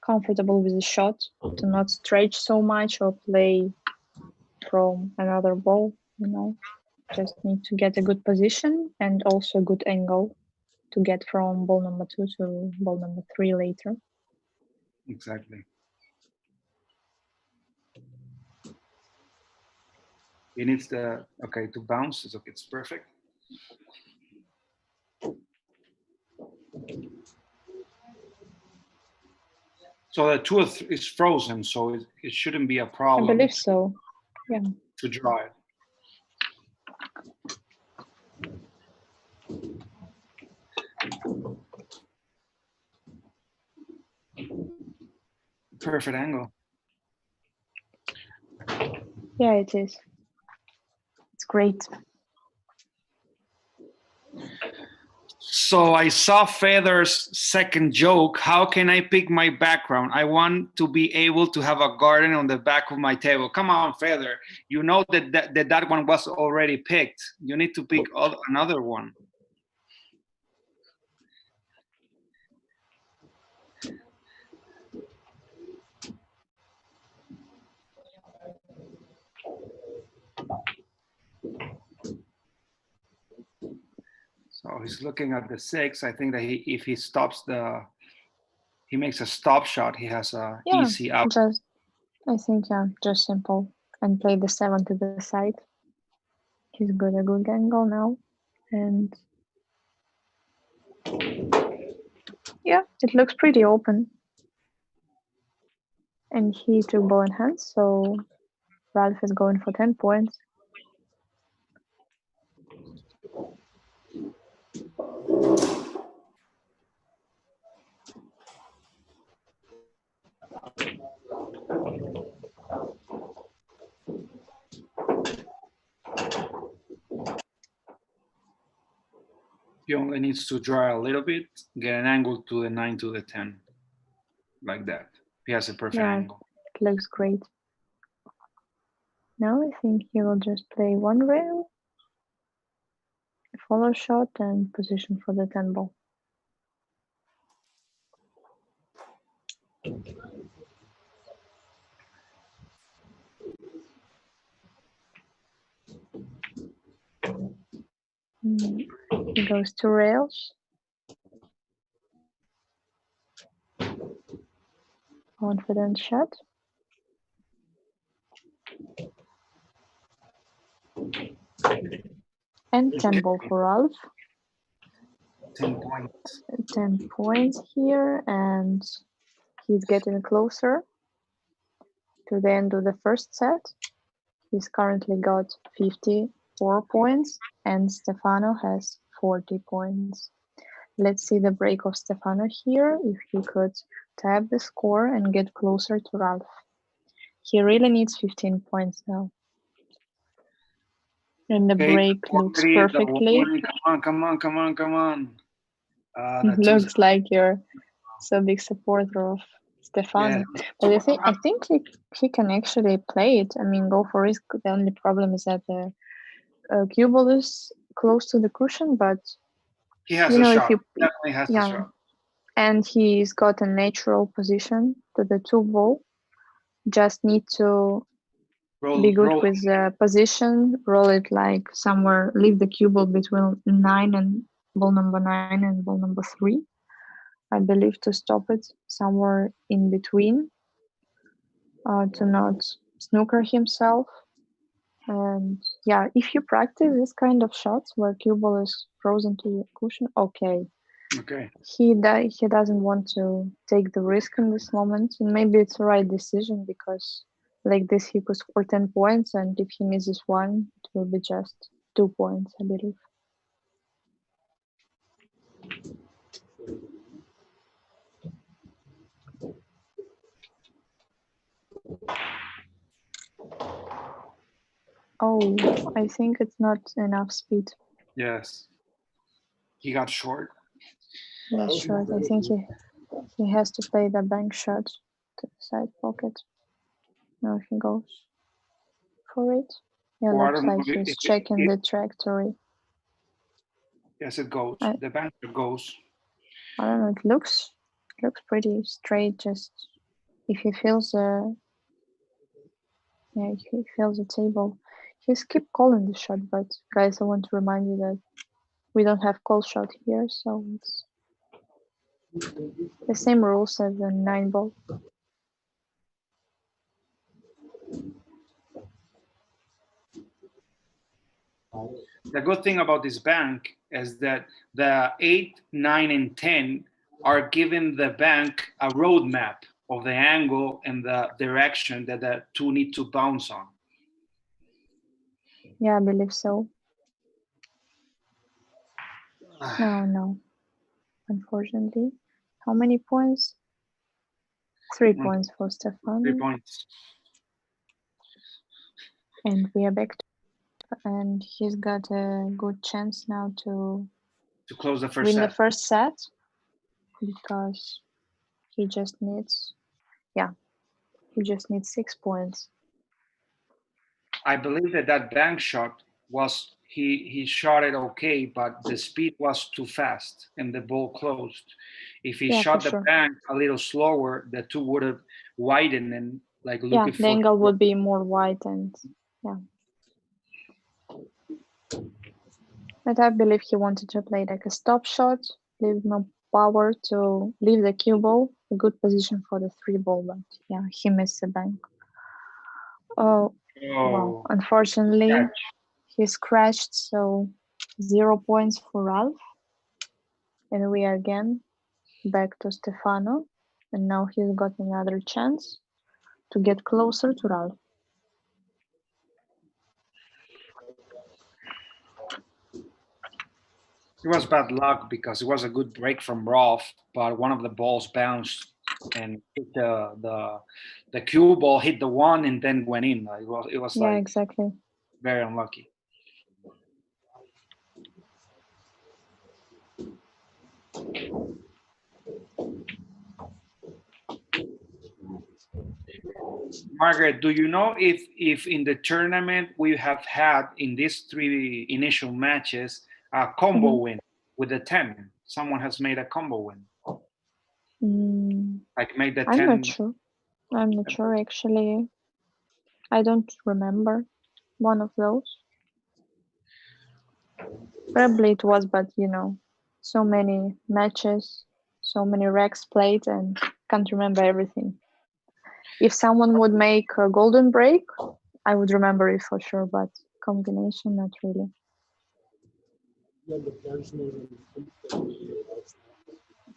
comfortable with the shot, to not stretch so much or play from another ball, Just need to get a good position and also a good angle to get from ball number 2 to ball number 3 later. Exactly. He needs the, okay, to bounce. It's okay, it's perfect. So the 2 is frozen, so it shouldn't be a I problem. believe so. Yeah. To draw it. Perfect angle. Yeah, it is. It's great. So I saw Feather's second joke. How can I pick my background? I want to be able to have a garden on the back of my table. Come on, Feather. You know that one was already picked. You need to pick another one. So he's looking at the 6. I think that if he stops he makes a stop shot, he has a easy out. I think, just simple. And play the 7 to the side. He's got a good angle now. And yeah, it looks pretty open. And he took ball in hand, so Ralf is going for 10 points. He only needs to draw a little bit, get an angle to the 9 to the 10, like that. He has a perfect angle. It looks great. Now I think he will just play one rail, a follow shot, and position for the 10 ball. He goes to rails. Confident shot. And 10 ball for Ralf. 10 points. 10 points here, and he's getting closer to the end of the first set. He's currently got 54 points, and Stefano has 40 points. Let's see the break of Stefano here, if he could tap the score and get closer to Ralf. He really needs 15 points now. And the break looks perfectly. Come on. Looks like you're so big supporter of Stefano. Yeah. But I think he can actually play it. I mean, go for risk. The only problem is that the cue ball is close to the cushion, but he has a shot. Definitely has a shot. And he's got a natural position to the 2 ball. Just need to be good with the position, roll it like somewhere, leave the cue ball between 9 and ball number 9 and ball number 3. I believe to stop it somewhere in between, to not snooker himself. And yeah, if you practice this kind of shots where cue ball is frozen to the cushion, okay. He doesn't want to take the risk in this moment, and maybe it's the right decision, because like this he could score 10 points, and if he misses one, it will be just 2 points, I believe. Oh, I think it's not enough speed. Yes. He got short. Yeah, short. I think he has to play the bank shot to the side pocket. Now he goes for it. Yeah, looks like he's checking the trajectory. Yes, it goes. The bank goes. I don't know. It looks pretty straight. Just if he feels he feels the table. He's keep calling the shot, but guys, I want to remind you that we don't have call shot here, so it's the same rules as the 9 ball. The good thing about this bank is that the 8, 9, and 10 are giving the bank a roadmap of the angle and the direction that the two need to bounce on. Yeah, I believe so. No. Unfortunately. How many points? 3 points for Stefano. 3 points. And we are back to, and he's got a good chance now to close the first win set. the first set, because he just needs, he just needs 6 points. I believe that bank shot was, he shot it okay, but the speed was too fast and the ball closed. If he shot the bank a little slower, the two would have widened and like looking for. The angle would be more wide and But I believe he wanted to play like a stop shot, leave no power to leave the cue ball, a good position for the 3 ball, but yeah, he missed the bank. Oh, well, unfortunately, he scratched, so 0 points for Ralf. And we are again back to Stefano, and now he's got another chance to get closer to Ralf. It was bad luck because it was a good break from Ralf, but one of the balls bounced and hit the cue ball, hit the one, and then went in. It was like exactly. Very unlucky. Margaret, do you know if in the tournament we have had in these 3 initial matches a combo win with the 10? Someone has made a combo win. Like made the 10. I'm not sure actually. I don't remember one of those. Probably it was, but you know, so many matches, so many racks played, and can't remember everything. If someone would make a golden break, I would remember it for sure, but combination, not really.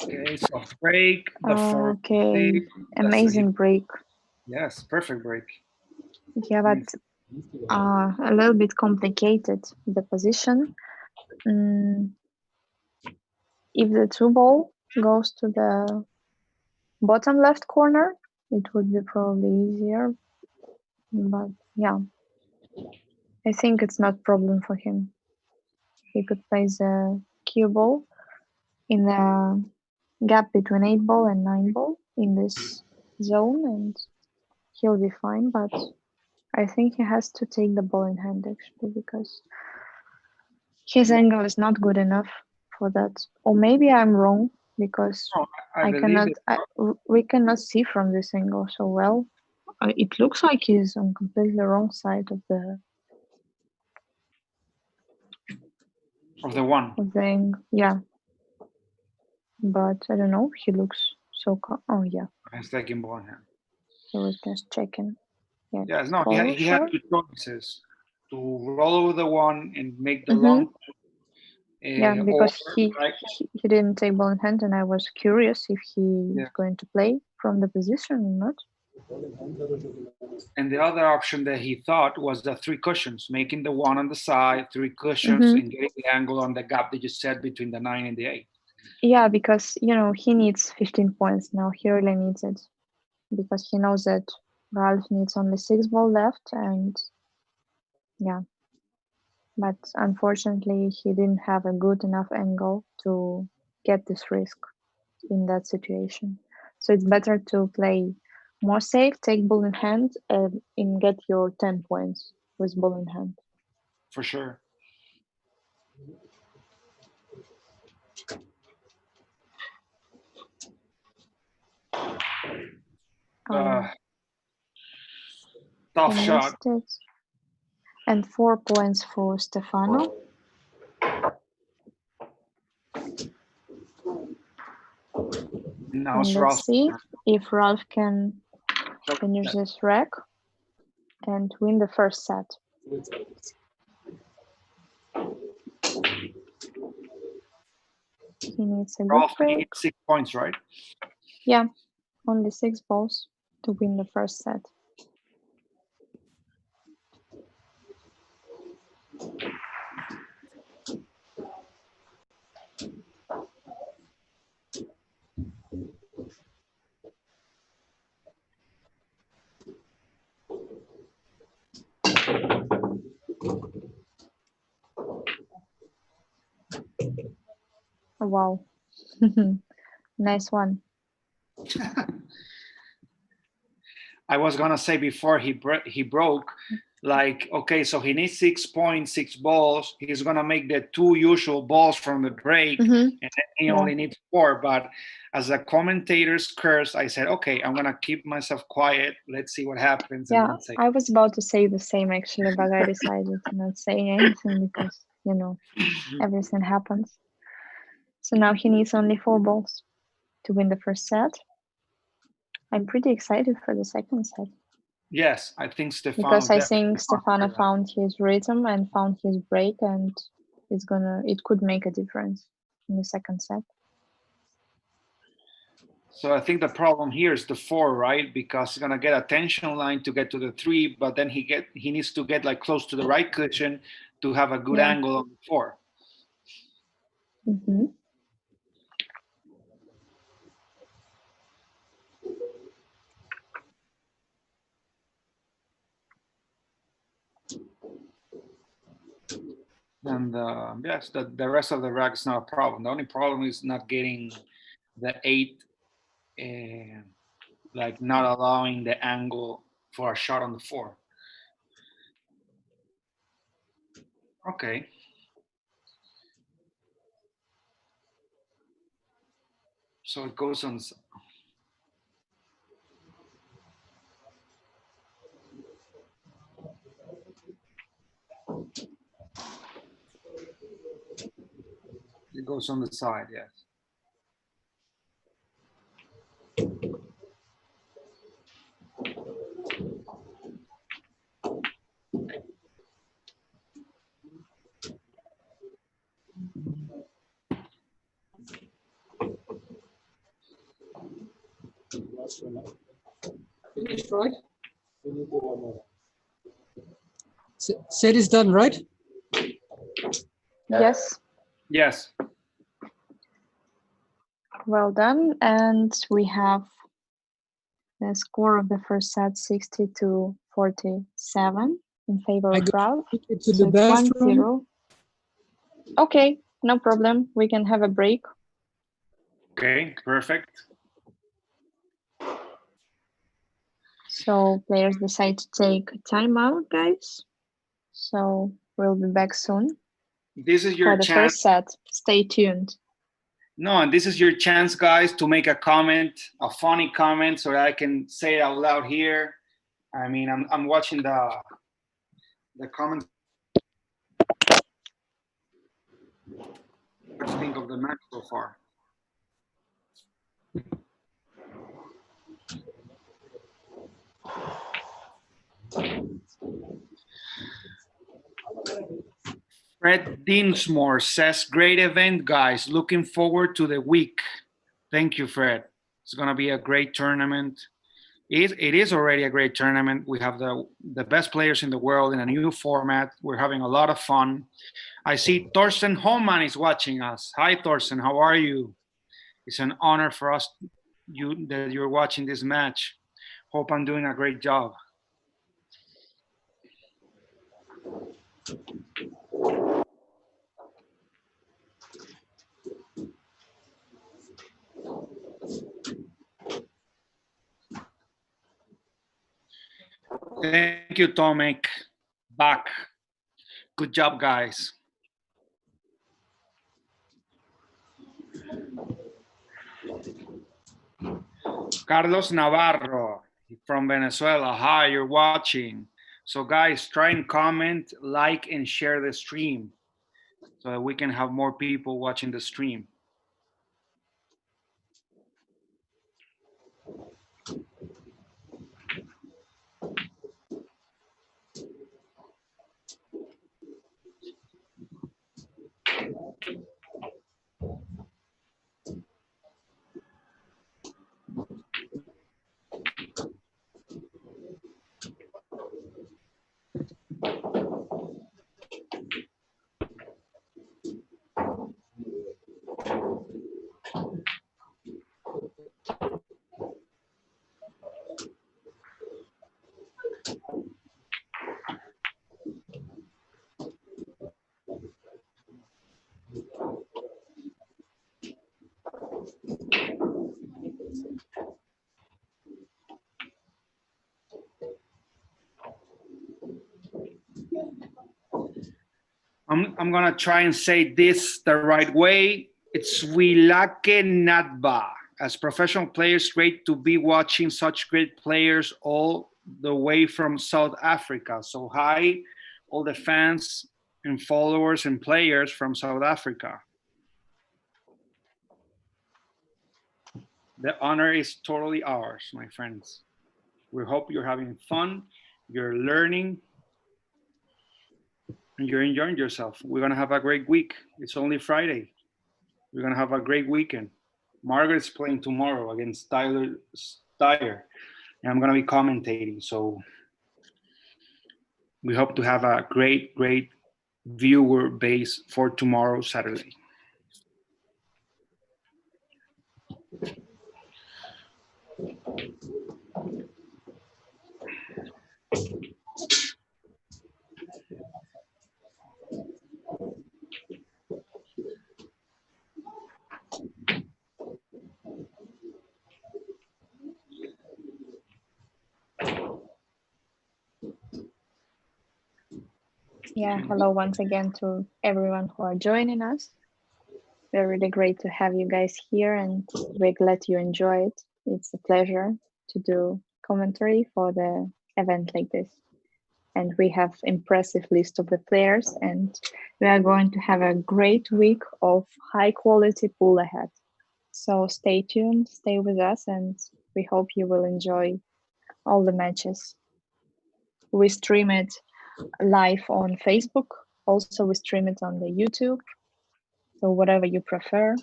Okay, soft break. Okay, amazing break. Yes, perfect break. Yeah, but a little bit complicated, the position. If the 2 ball goes to the bottom left corner, it would be probably easier. But yeah, I think it's not a problem for him. He could place the cue ball in the gap between 8 ball and 9 ball in this zone, and he'll be fine. But I think he has to take the ball in hand actually, because his angle is not good enough for that. Or maybe I'm wrong, because we cannot see from this angle so well. It looks like he's on completely wrong side of the one. Of the angle, yeah. But I don't know. He looks so. Oh yeah. He's taking ball in hand. He was just checking. Yeah. Yes, no. He had 2 choices: to roll over the one and make the long. Yeah, because he didn't take ball in hand, and I was curious if he is going to play from the position or not. And the other option that he thought was the 3 cushions, making the 1 on the side, 3 cushions, and getting the angle on the gap that you said between the 9 and the 8. Yeah, because you know he needs 15 points now. He really needs it, because he knows that Ralf needs only 6 ball left, and yeah. But unfortunately, he didn't have a good enough angle to get this risk in that situation. So it's better to play more safe, take ball in hand, and get your 10 points with ball in hand. For sure. Tough shot. And 4 points for Stefano. Now And it's let's Ralf. see if Ralf can finish this rack and win the first set. He needs a good Ralf break. needs 6 points, right? Yeah, only 6 balls to win the first set. Oh, wow. Nice one. I was gonna say before he broke, like, okay, so he needs 6 points, 6 balls. He's gonna make the 2 usual balls from the break, and then he only needs 4. But as a commentator's curse, I said, okay, I'm gonna keep myself quiet. Let's see what happens. Yeah, And then say, I was about to say the same actually, but I decided to not say anything because, you know, everything happens. So now he needs only 4 balls to win the first set. I'm pretty excited for the second set. yes, I think Stefano. Because I think Stefano found his rhythm and found his break, and it could make a difference in the second set. So I think the problem here is the 4, right? Because he's gonna get a tension line to get to the 3, but then he needs to get like close to the right cushion to have a good angle on the 4. Mm-hmm. And yes, the rest of the rack is not a problem. The only problem is not getting the 8, like not allowing the angle for a shot on the 4. Okay. So it goes on. It goes on the side, yes. Finished, right? Set is done, right? Yes. Yes. Well done. And we have the score of the first set 60-47 in favor of Ralf. To So the it's bathroom. 1-0. Okay, no problem. We can have a break. Okay, perfect. So players decide to take a timeout, guys. So we'll be back soon. This is your for the chance. first set. Stay tuned. No, and this is your chance, guys, to make a comment, a funny comment, so that I can say it out loud here. I mean, I'm watching the comments. What do you think of the match so far? Fred Dinsmore says, great event, guys. Looking forward to the week. Thank you, Fred. It's going to be a great tournament. It is already a great tournament. We have the best players in the world in a new format. We're having a lot of fun. I see Thorsten Homan is watching us. Hi, Thorsten. How are you? It's an honor for us that you're watching this match. Hope I'm doing a great job. Thank you, Tomek. Back. Good job, guys. Carlos Navarro from Venezuela. Hi, you're watching. So guys, try and comment, like, and share the stream so that we can have more people watching the stream. I'm gonna try and say this the right way. It's Wilake Natba. As professional players, great to be watching such great players all the way from South Africa. So hi, all the fans and followers and players from South Africa. The honor is totally ours, my friends. We hope you're having fun, you're learning, and you're enjoying yourself. We're gonna have a great week. It's only Friday. We're gonna have a great weekend. Margaret's playing tomorrow against Tyler Steyer, and I'm gonna be commentating. So we hope to have a great viewer base for tomorrow, Saturday. Yeah, hello once again to everyone who are joining us. We're really great to have you guys here, and we're glad you enjoy it. It's a pleasure to do commentary for the event like this. And we have impressive list of the players, and we are going to have a great week of high quality pool ahead. So stay tuned, stay with us, and we hope you will enjoy all the matches. We stream it live on Facebook. Also, we stream it on the YouTube. So whatever you prefer.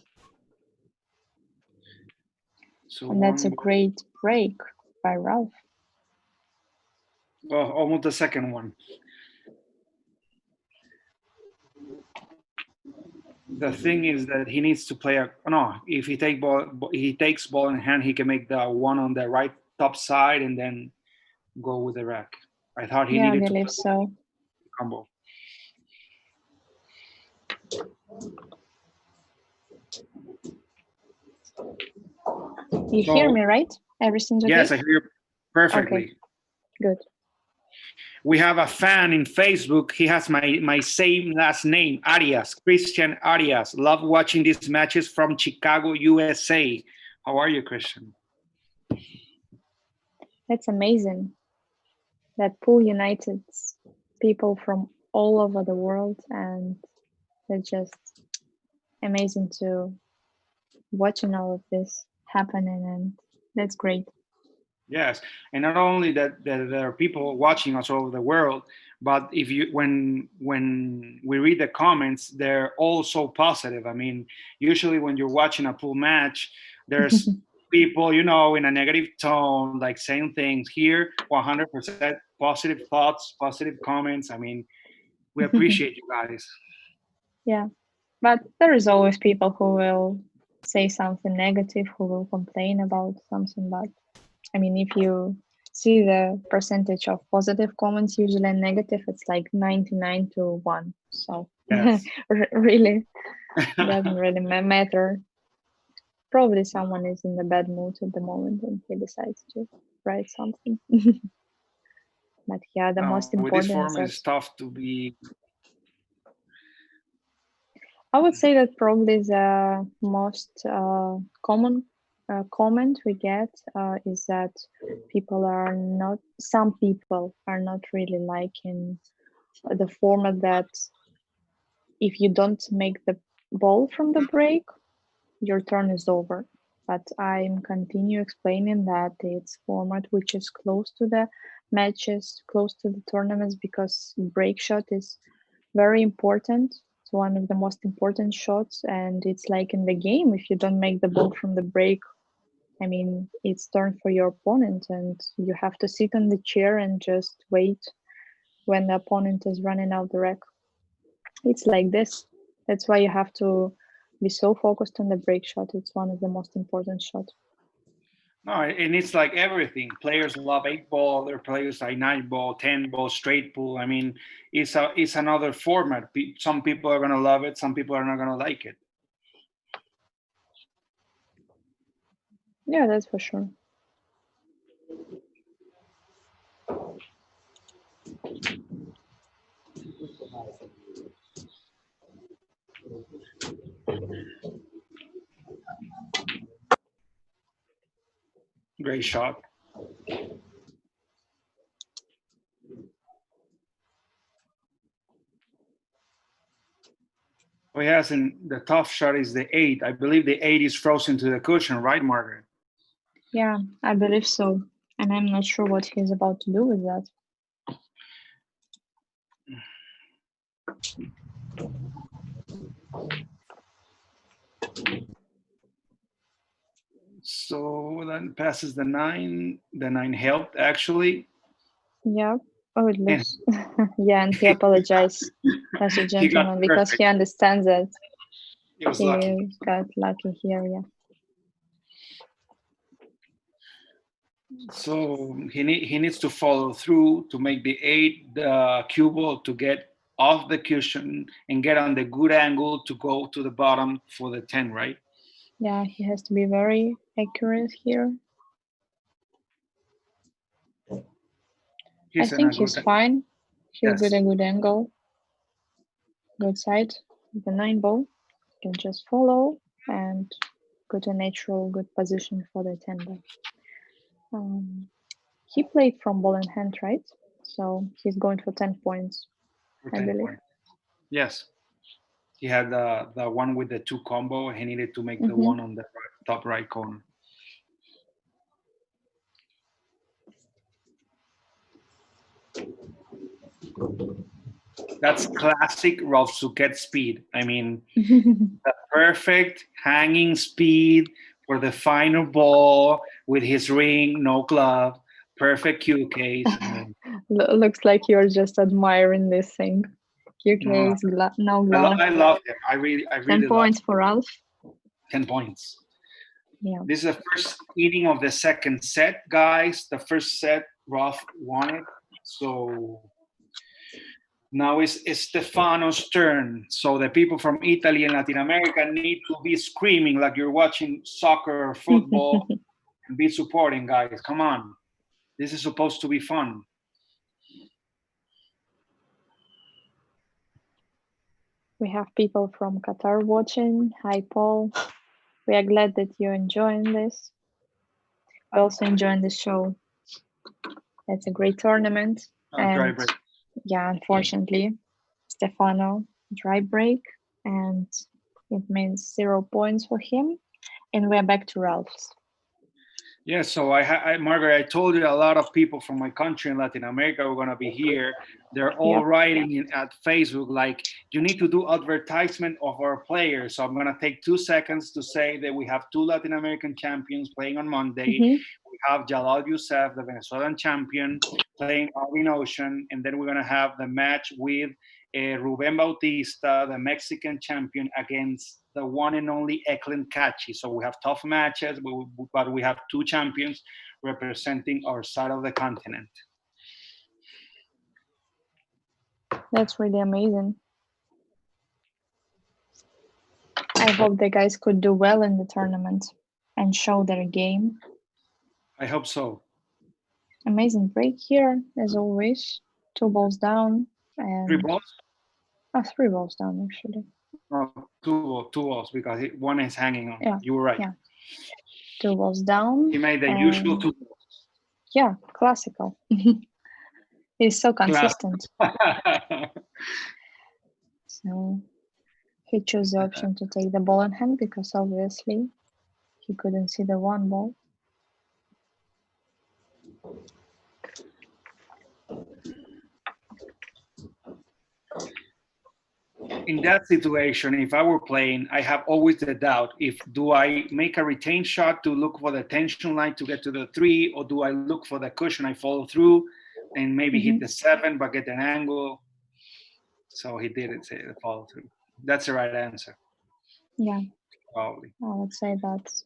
So And that's a great break by Ralf. Oh, almost the second one. The thing is that he needs to play if he takes ball in hand, he can make the one on the right top side and then go with the rack. I thought he needed to play so. Combo. You hear me, right? Everything's okay? Yes, I hear you perfectly. Okay. Good. We have a fan in Facebook. He has my same last name, Arias, Christian Arias. Love watching these matches from Chicago, USA. How are you, Christian? That's amazing. That pool united people from all over the world, and it's just amazing to watching all of this happening, and that's great. Yes, and not only that there are people watching us all over the world, but if you when we read the comments, they're all so positive. I mean, usually when you're watching a pool match, there's people, in a negative tone, like saying things. Here, 100% positive thoughts, positive comments. I mean, we appreciate you guys. Yeah, but there is always people who will say something negative, who will complain about something, but I mean, if you see the percentage of positive comments, usually negative, it's like 99 to 1. So yes. Really doesn't really matter. Probably someone is in the bad mood at the moment and he decides to write something. But yeah, the most important with this format is tough to be. I would say that probably the most common comment we get is that some people are not really liking the format that if you don't make the ball from the break, your turn is over. But I'm continue explaining that it's format which is close to the matches, close to the tournaments, because break shot is very important. It's one of the most important shots, and it's like in the game, if you don't make the ball from the break, I mean, it's turn for your opponent, and you have to sit on the chair and just wait when the opponent is running out the rack. It's like this. That's why you have to be so focused on the break shot. It's one of the most important shots. No, and it's like everything. Players love 8-ball. There are players like 9-ball, 10-ball, straight pool. I mean, it's another format. Some people are gonna love it. Some people are not gonna like it. Yeah, that's for sure. Great shot. What he has in the tough shot is the 8. I believe the 8 is frozen to the cushion, right, Margaret? Yeah, I believe so. And I'm not sure what he's about to do with that. So then passes the 9. The 9 helped, actually. Yeah. Oh, it looks. Yeah, and he apologized as a gentleman because he understands that he was lucky. Got lucky here. Yeah. So he needs to follow through to make the 8 the cue ball to get off the cushion and get on the good angle to go to the bottom for the 10, right? Yeah, he has to be very accurate here. I think he's fine. He's got a good angle. Good side. The 9-ball. You can just follow and got a natural good position for the 10-ball. He played from ball in hand, right? So he's going for 10 points, I believe. Yes. He had the one with the 2 combo. He needed to make the one on the top right corner. That's classic Ralf SOUQUET speed. I mean, the perfect hanging speed for the final ball with his ring, no glove, perfect cue case. I mean, looks like you're just admiring this thing. Cue case, no glove. I love him. I really 10 points for Ralf. 10 points. Yeah. This is the first inning of the second set, guys. The first set, Ralf won it. So now it's Stefano's turn. So the people from Italy and Latin America need to be screaming like you're watching soccer or football and be supporting, guys. Come on. This is supposed to be fun. We have people from Qatar watching. Hi, Paul. We are glad that you're enjoying this. I also enjoying the show. It's a great tournament. Dry break. Yeah, unfortunately, Stefano dry break, and it means 0 points for him. And we're back to Ralph's. Yeah, so Margaret, I told you a lot of people from my country in Latin America are going to be here. They're all writing at Facebook like, you need to do advertisement of our players. So I'm going to take 2 seconds to say that we have 2 Latin American champions playing on Monday. We have Jalal Youssef, the Venezuelan champion, playing Arvin Ocean. And then we're going to have the match with Ruben Bautista, the Mexican champion, against the one and only Eklund Kachi. So we have tough matches, but we have 2 champions representing our side of the continent. That's really amazing. I hope the guys could do well in the tournament and show their game. I hope so. Amazing break here, as always. 2 balls down. And 3 balls? 3 balls down, actually. No, 2 balls because one is hanging on. Yeah. You were right. Yeah. 2 balls down. He made the and- usual 2 balls. Yeah, classical. He's so consistent. So he chose the option to take the ball in hand because obviously he couldn't see the 1 ball. In that situation, if I were playing, I have always the doubt if do I make a retained shot to look for the tension line to get to the 3, or do I look for the cushion, I follow through and maybe hit the 7 but get an angle. So he did it, say the follow through. That's the right answer. Yeah, Probably. I would say that's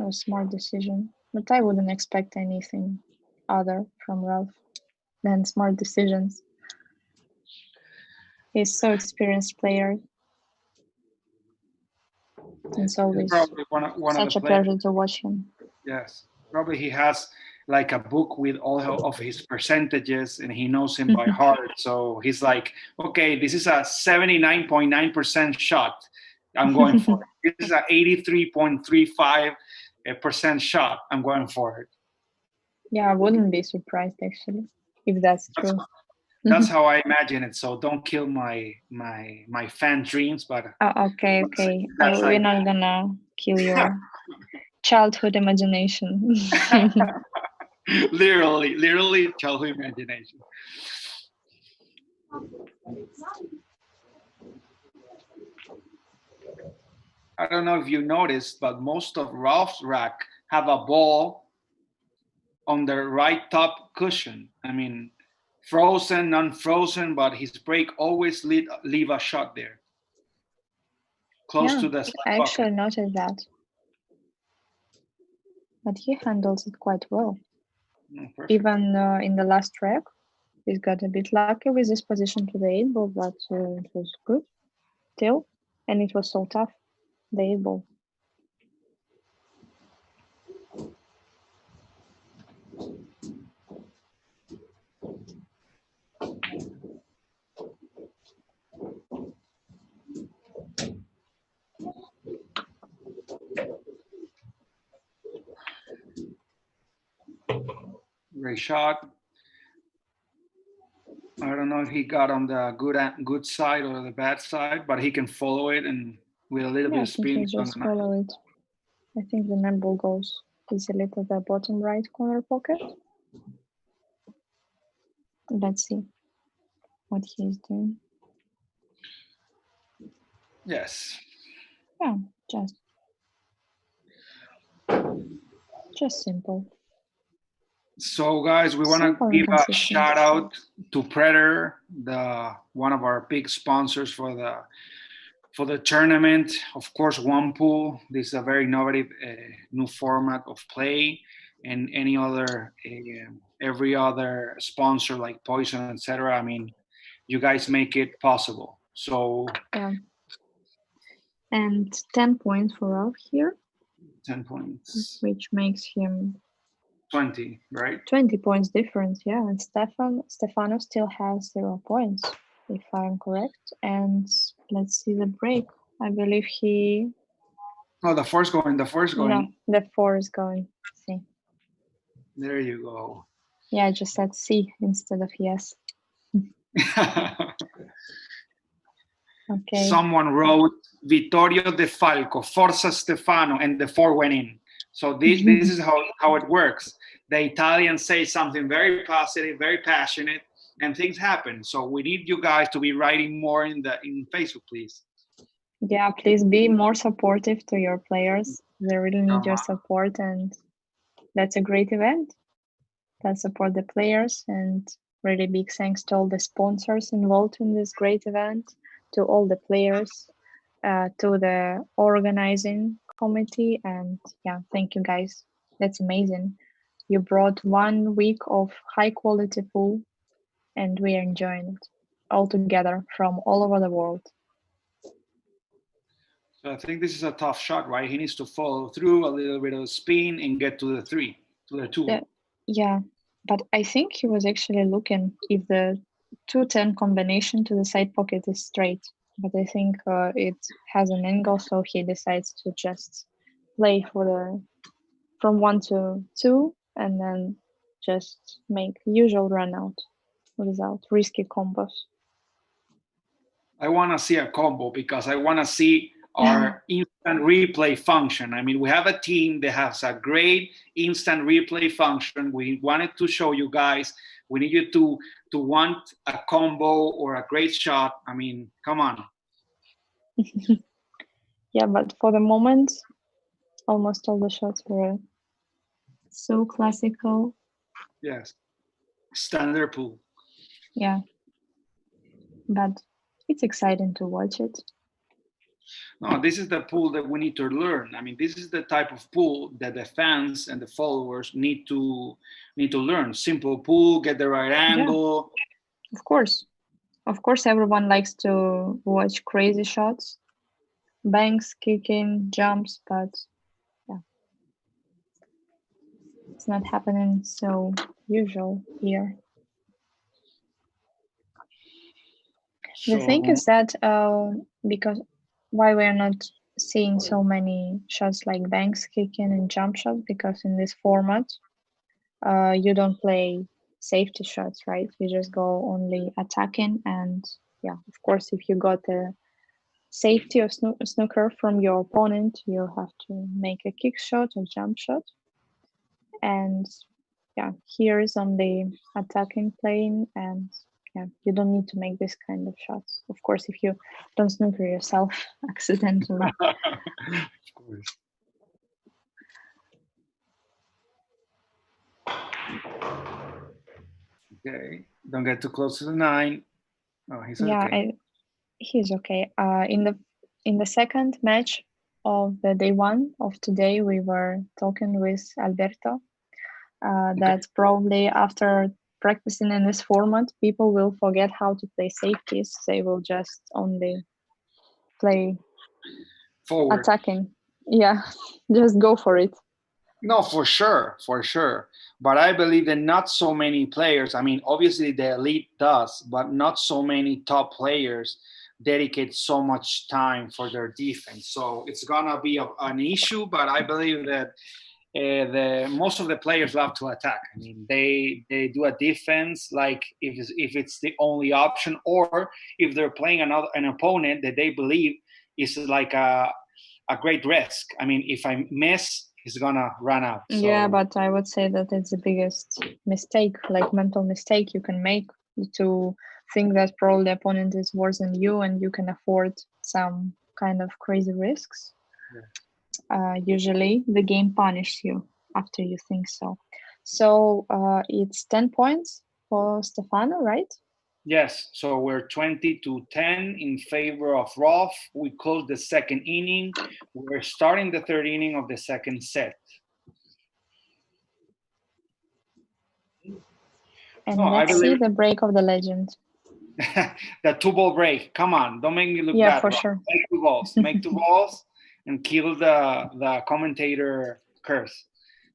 a smart decision. But I wouldn't expect anything other from Ralf than smart decisions. He's so experienced player. It's always Probably one such of a the players. pleasure to watch him. Yes, probably he has like a book with all of his percentages and he knows him by heart. So he's like, okay, this is a 79.9% shot. I'm going for it. This is a 83.35% shot. I'm going for it. Yeah, I wouldn't be surprised actually if that's true. That's how I imagine it. So don't kill my fan dreams, but Okay. We're not gonna kill your childhood imagination. literally childhood imagination. I don't know if you noticed, but most of Ralph's rack have a ball on the right top cushion. I mean, frozen, non-frozen, but his break always leave a shot there. Close to the I actually noticed that. But he handles it quite well. Even in the last track, he's got a bit lucky with this position to the 8 ball, but it was good still. And it was so tough, the 8 ball. Great shot. I don't know if he got on the good side or the bad side, but he can follow it and with a little bit of spin. I think he just follow it. I think the net ball goes easily to the bottom right corner pocket. Let's see what he's doing. Yes. Yeah, just simple. So guys, we want to give a shout out to Predator, one of our big sponsors for the tournament. Of course, one pool. This is a very innovative new format of play, and any other every other sponsor like Poison, etc. I mean, you guys make it possible. So yeah. And 10 points for Ralf here. 10 points. Which makes him 20, right? 20 points difference, yeah. And Stefano still has 0 points, if I'm correct. And let's see the break. I believe he... Oh, the 4 is going. No, the 4 is going. See. There you go. Yeah, I just said C instead of yes. Okay. Someone wrote Vittorio De Falco, Forza Stefano, and the 4 went in. So this is how it works. The Italians say something very positive, very passionate, and things happen. So we need you guys to be writing more in Facebook, please. Yeah, please be more supportive to your players. They really need your support, and that's a great event. Let's support the players, and really big thanks to all the sponsors involved in this great event, to all the players, to the organizing committee, and yeah, thank you guys. That's amazing. You brought 1 week of high quality pool, and we are enjoying it all together from all over the world. So I think this is a tough shot, right? He needs to follow through, a little bit of spin, and get to the 3, to the 2. Yeah, but I think he was actually looking if the 2-10 combination to the side pocket is straight. But I think it has an angle, so he decides to just play for from 1 to 2, and then just make usual run out without risky combos. I want to see a combo because I want to see our instant replay function. I mean, we have a team that has a great instant replay function. We wanted to show you guys. We need you to want a combo or a great shot. I mean, come on. Yeah, but for the moment, almost all the shots were so classical. Yes, standard pool. Yeah, but it's exciting to watch it. No, this is the pool that we need to learn. I mean, this is the type of pool that the fans and the followers need to learn. Simple pool, get the right angle. Yeah. Of course, everyone likes to watch crazy shots, banks, kicking, jumps, but yeah, it's not happening so usual here. The thing is that because why we're not seeing so many shots like banks, kicking, and jump shots, because in this format, you don't play safety shots, right? You just go only attacking, and yeah, of course, if you got a safety or snooker from your opponent, you have to make a kick shot or jump shot. And yeah, here is only attacking playing, and yeah, you don't need to make this kind of shots. Of course, if you don't snooker yourself accidentally. Of course. Okay, don't get too close to the 9. Oh, he's Yeah, okay. he's okay. In the second match of the day 1 of today, we were talking with Alberto. That probably after practicing in this format, people will forget how to play safeties. They will just only play Forward. attacking. Yeah, just go for it. No, for sure. But I believe that not so many players, I mean, obviously the elite does, but not so many top players dedicate so much time for their defense. So it's gonna be an issue, but I believe that most of the players love to attack. I mean, they do a defense like if it's the only option, or if they're playing an opponent that they believe is like a great risk. I mean, if I miss, he's gonna run out. So. Yeah, but I would say that it's the biggest mistake, like mental mistake you can make, to think that probably the opponent is worse than you and you can afford some kind of crazy risks. Yeah. Usually the game punishes you after you think so. So it's 10 points for Stefano, right? Yes, so we're 20-10 in favor of Ralf. We closed the second inning. We're starting the third inning of the second set. And let's see the break of the legend. The 2-ball break. Come on, don't make me look bad. Yeah, for sure. Make 2 balls. Make 2 balls and kill the commentator curse.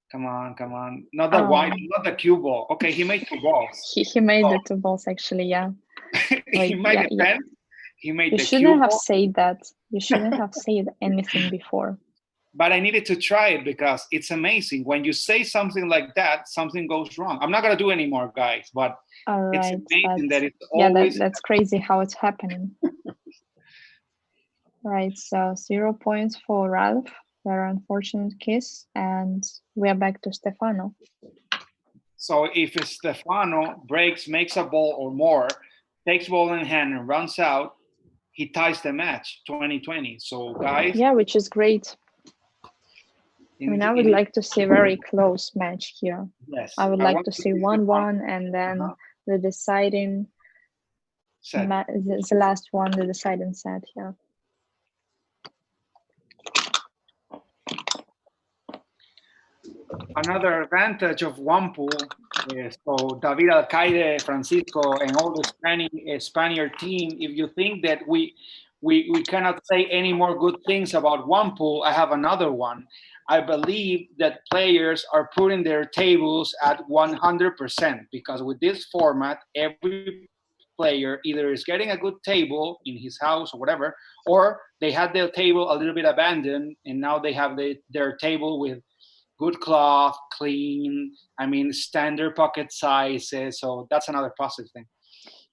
Come on. Not the white, not the cue ball. Okay, he made 2 balls. He made the 2 balls actually, yeah. He made the pen. He made the cue ball. You shouldn't have said that. You shouldn't have said anything before. But I needed to try it because it's amazing. When you say something like that, something goes wrong. I'm not going to do anymore, guys, but it's amazing that it's always... Yeah, that's crazy how it's happening. Right, so 0 points for Ralf. Very unfortunate kiss, and we are back to Stefano. So if Stefano breaks, makes a ball or more, takes ball in hand and runs out, he ties the match 20-20. So guys... Yeah, which is great. I mean, I would like to see a very close match here. Yes. I would like to see 1-1 and then the deciding set. The last one, the deciding set here. Another advantage of one pool is, so David Alcaide, Francisco, and all the Spaniard team, if you think that we cannot say any more good things about one pool, I have another one. I believe that players are putting their tables at 100%, because with this format, every player either is getting a good table in his house or whatever, or they had their table a little bit abandoned and now they have their table with good cloth, clean. I mean, standard pocket sizes. So that's another positive thing.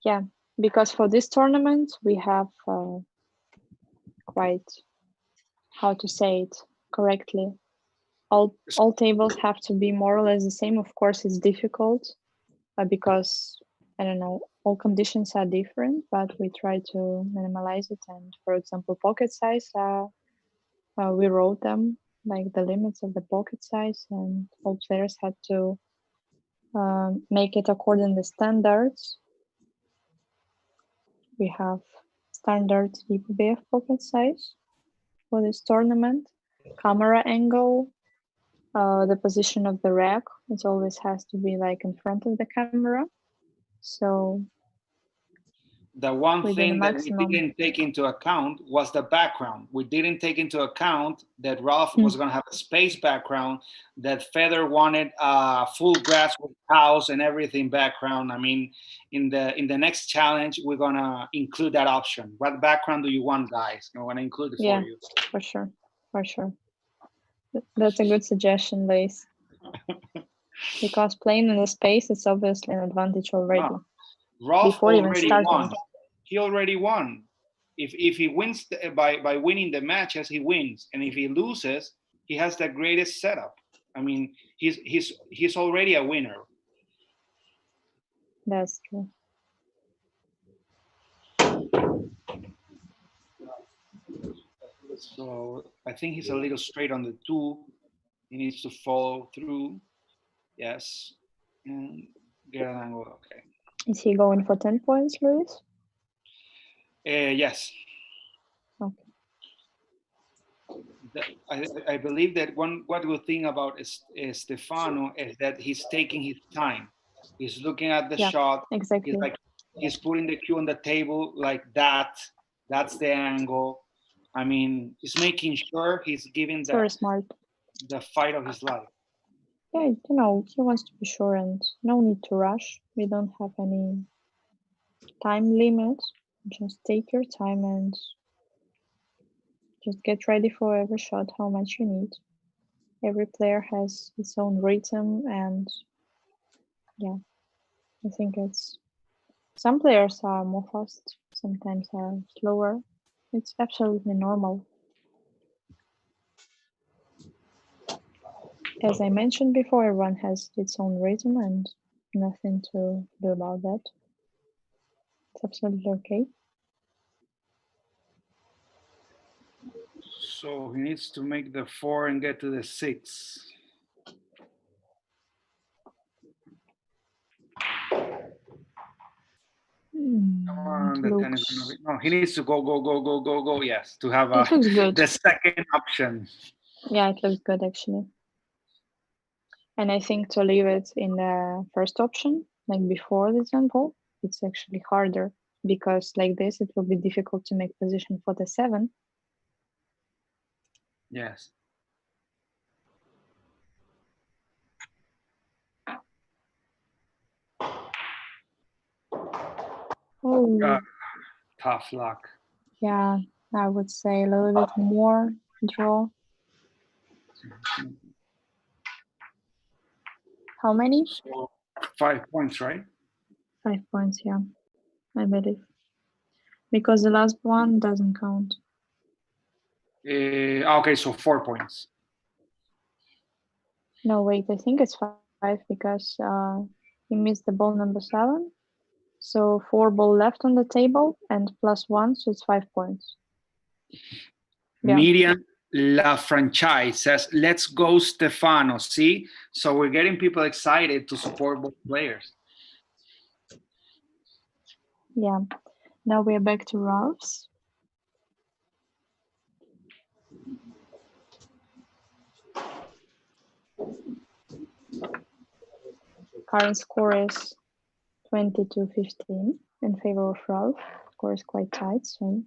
Yeah, because for this tournament we have quite, how to say it correctly, all tables have to be more or less the same. Of course, it's difficult because I don't know, all conditions are different, but we try to minimize it. And for example, pocket size, we wrote them like the limits of the pocket size, and all players had to make it according to the standards. We have standard EPBF pocket size for this tournament, camera angle, the position of the rack. It always has to be like in front of the camera. So the one thing that maximum. we didn't take into account was the background. We didn't take into account that Ralf was going to have a space background, that Feather wanted a full grass with house and everything background. I mean, in the next challenge, we're going to include that option. What background do you want, guys? I want to include it for you. For sure. For sure. That's a good suggestion, Luis. Because playing in the space is obviously an advantage already. No. Ralf before even already starting. won. He already won. If he wins by winning the matches, he wins, and if he loses, he has the greatest setup. I mean, he's already a winner. That's true. So I think he's a little straight on the 2. He needs to follow through. Yes, and get an angle. Okay. Is he going for 10 points, Luis? Yes. Okay. I believe that one good thing about Stefano is that he's taking his time. He's looking at the shot. Exactly. He's putting the cue on the table like that. That's the angle. I mean, he's making sure he's giving very smart. The fight of his life. Yeah, you know, he wants to be sure, and no need to rush. We don't have any time limit. Just take your time and just get ready for every shot, how much you need. Every player has its own rhythm, and yeah, I think it's some players are more fast, sometimes are slower. It's absolutely normal. As I mentioned before, everyone has its own rhythm and nothing to do about that. It's absolutely okay. So he needs to make the 4 and get to the 6. Come on, the 10 is gonna be, no, he needs to go. Yes, to have the second option. Yeah, it looks good actually. And I think to leave it in the first option, like before the example, it's actually harder because like this, it will be difficult to make position for the 7. Yes. Oh, tough luck. Yeah, I would say a little bit more draw. How many? So 5 points, right? 5 points, yeah, I believe. Because the last one doesn't count. Okay, so 4 points. No, wait, I think it's 5 because he missed the ball number 7. So 4 ball left on the table and +1, so it's 5 points. Yeah. Miriam La Franchise says, let's go Stefano. See? So we're getting people excited to support both players. Yeah. Now we're back to Ralph's. Current score is 22-15 in favor of Ralph. Score is quite tight, so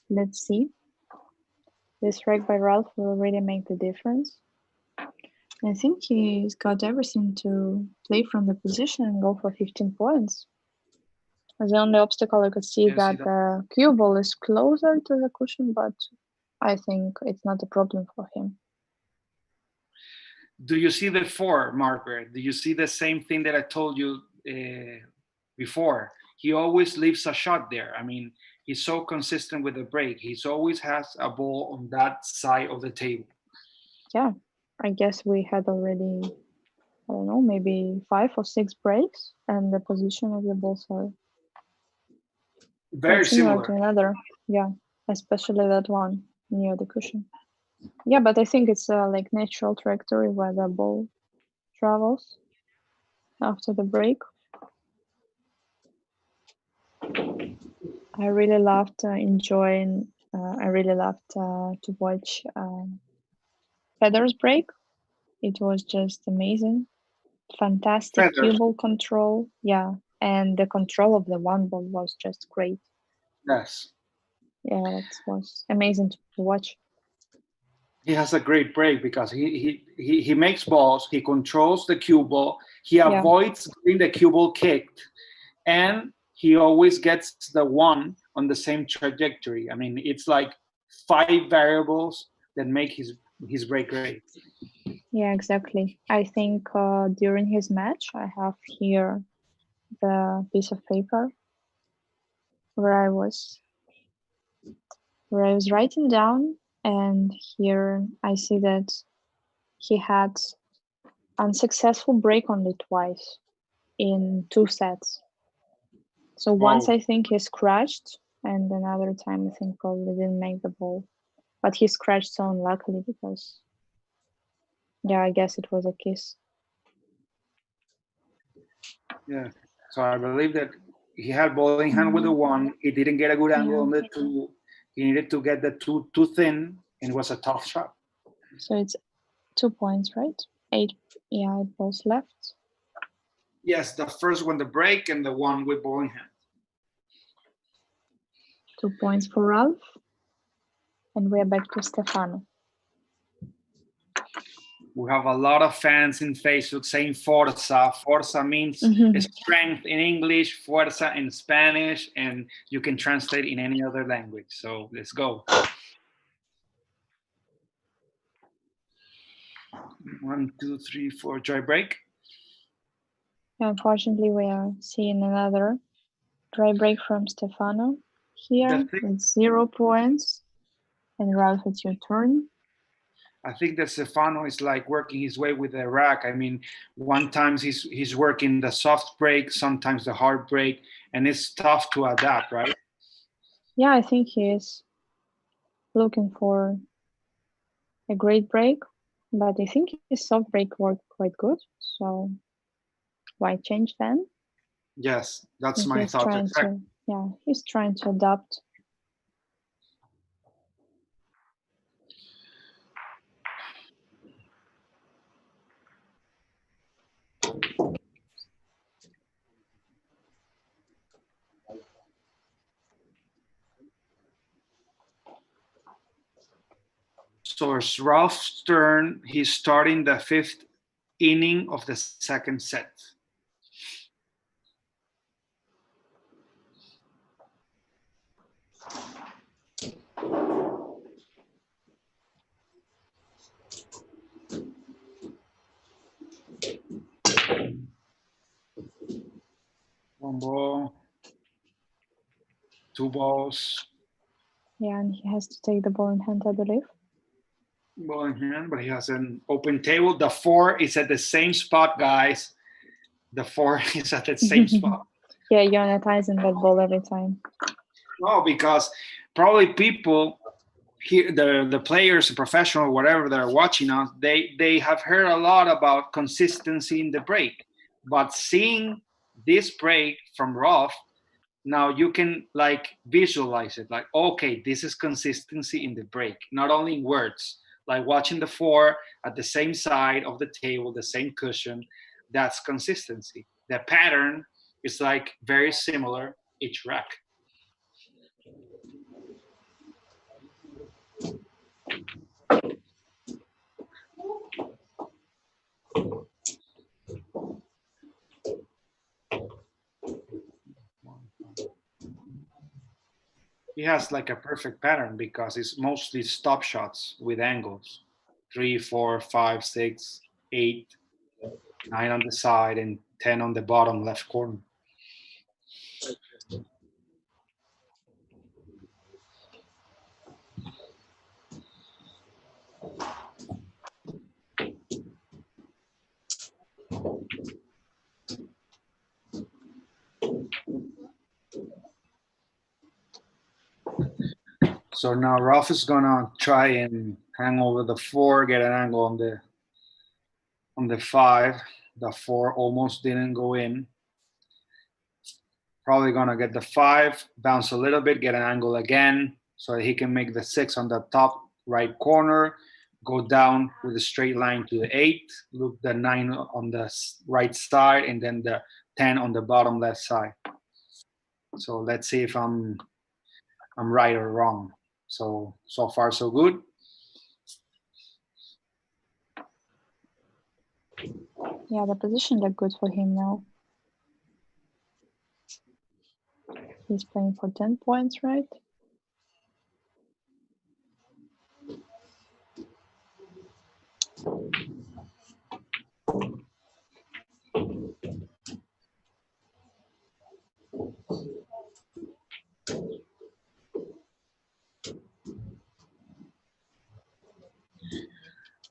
let's see. This strike by Ralph will really make the difference. I think he's got everything to play from the position and go for 15 points. The only obstacle I could see that the cue ball is closer to the cushion, but I think it's not a problem for him. Do you see the 4, Margaret? Do you see the same thing that I told you before? He always leaves a shot there. I mean, he's so consistent with the break. He's always has a ball on that side of the table. Yeah, I guess we had already, I don't know, maybe 5 or 6 breaks, and the position of the balls are Very quite similar to similar. another. Yeah, especially that one near the cushion. Yeah, but I think it's like natural trajectory where the ball travels after the break. I really loved enjoying. I really loved to watch Federer's break. It was just amazing, fantastic Feathers. cue ball control. Yeah, and the control of the one ball was just great. Yes. Yeah, it was amazing to watch. He has a great break because he makes balls, he controls the cue ball, he Yeah. avoids getting the cue ball kicked, and he always gets the one on the same trajectory. I mean, it's like 5 variables that make his break great. Yeah, exactly. I think during his match, I have here the piece of paper where I was writing down, and here I see that he had unsuccessful break only twice in 2 sets. So once Wow. I think he scratched, and another time I think probably didn't make the ball. But he scratched so unluckily because, yeah, I guess it was a kiss. Yeah. So I believe that he had ball in hand with the 1. He didn't get a good angle on the 2. He needed to get the 2 too thin, and it was a tough shot. So it's 2 points, right? 8 balls left. Yes, the first one, the break, and the one with ball in hand. 2 points for Ralf. And we're back to Stefano. We have a lot of fans in Facebook saying Forza. Forza means strength in English, Fuerza in Spanish, and you can translate in any other language. So let's go. 1, 2, 3, 4. Dry break. Unfortunately, we are seeing another dry break from Stefano here with 0 points. And Ralf, it's your turn. I think that Stefano is like working his way with the rack. I mean, one times he's working the soft break, sometimes the hard break, and it's tough to adapt, right? Yeah, I think he is looking for a great break, but I think his soft break worked quite good. So why change then? Yes, that's my thought. He's trying to adapt. So it's Ralph's turn. He's starting the 5th inning of the 2nd set. One ball, 2 balls. Yeah, and he has to take the ball in hand, I believe. Ball in hand, but he has an open table. The 4 is at the same spot, guys. The 4 is at the same spot. Yeah, you're analyzing that ball every time. No, because probably people here, the players, the professional, whatever they're watching us, they have heard a lot about consistency in the break. But seeing this break from Ralf, now you can like visualize it. Like, okay, this is consistency in the break, not only in words. Like watching the 4 at the same side of the table, the same cushion, that's consistency. The pattern is like very similar each rack. He has like a perfect pattern because it's mostly stop shots with angles, 3, 4, 5, 6. 8, 9 on the side, and 10 on the bottom left corner. So now Ralf is gonna try and hang over the 4, get an angle on the 5. The 4 almost didn't go in. Probably gonna get the 5, bounce a little bit, get an angle again, so that he can make the 6 on the top right corner, go down with a straight line to the 8, loop the 9 on the right side, and then the 10 on the bottom left side. So let's see if I'm right or wrong. So far so good. Yeah, the position looked good for him now. He's playing for 10 points, right?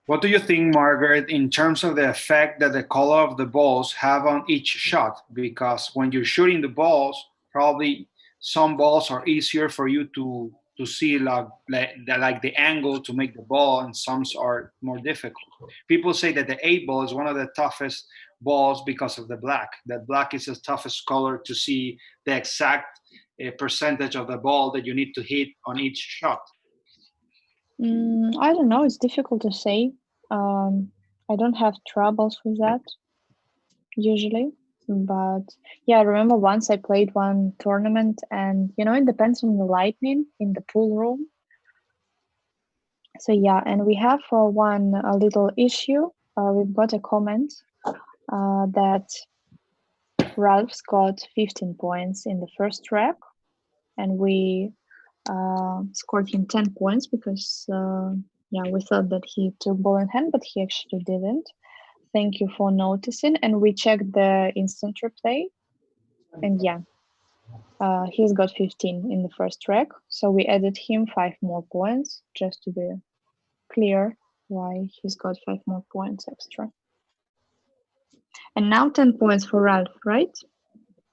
What do you think, Margaret, in terms of the effect that the color of the balls have on each shot? Because when you're shooting the balls, probably some balls are easier for you to see like the angle to make the ball, and some are more difficult. People say that the 8 ball is one of the toughest balls because of the black. That black is the toughest color to see the exact percentage of the ball that you need to hit on each shot. I don't know. It's difficult to say. I don't have troubles with that usually, but yeah, I remember once I played one tournament, and it depends on the lighting in the pool room. So yeah, and we have a little issue. We've got a comment that Ralph's got 15 points in the first track, and we scored him 10 points because we thought that he took ball in hand, but he actually didn't. Thank you for noticing. And we checked the instant replay, and he's got 15 in the first track. So we added him 5 more points just to be clear why he's got 5 more points extra. And now 10 points for Ralph, right?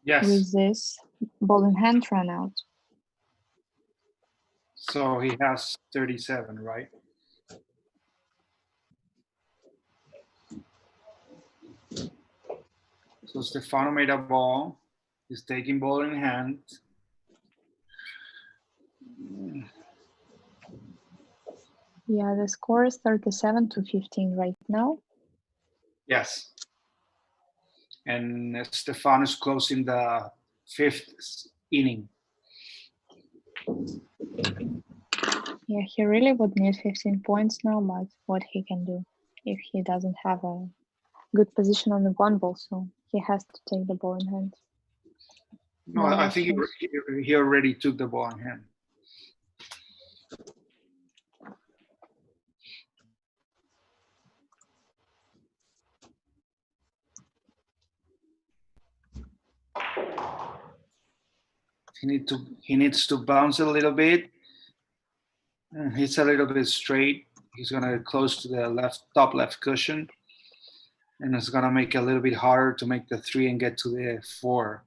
Yes. With this ball in hand run out. So he has 37, right? So Stefano made a ball. He's taking ball in hand. Yeah, the score is 37-15 right now. Yes. And Stefano's closing the 5th inning. Yeah, he really would need 15 points now, but what he can do if he doesn't have a good position on the 1 ball, so he has to take the ball in hand. No, I think he already took the ball in hand. He needs to bounce a little bit. He's a little bit straight. He's gonna get close to the top left cushion, and it's gonna make it a little bit harder to make the 3 and get to the 4.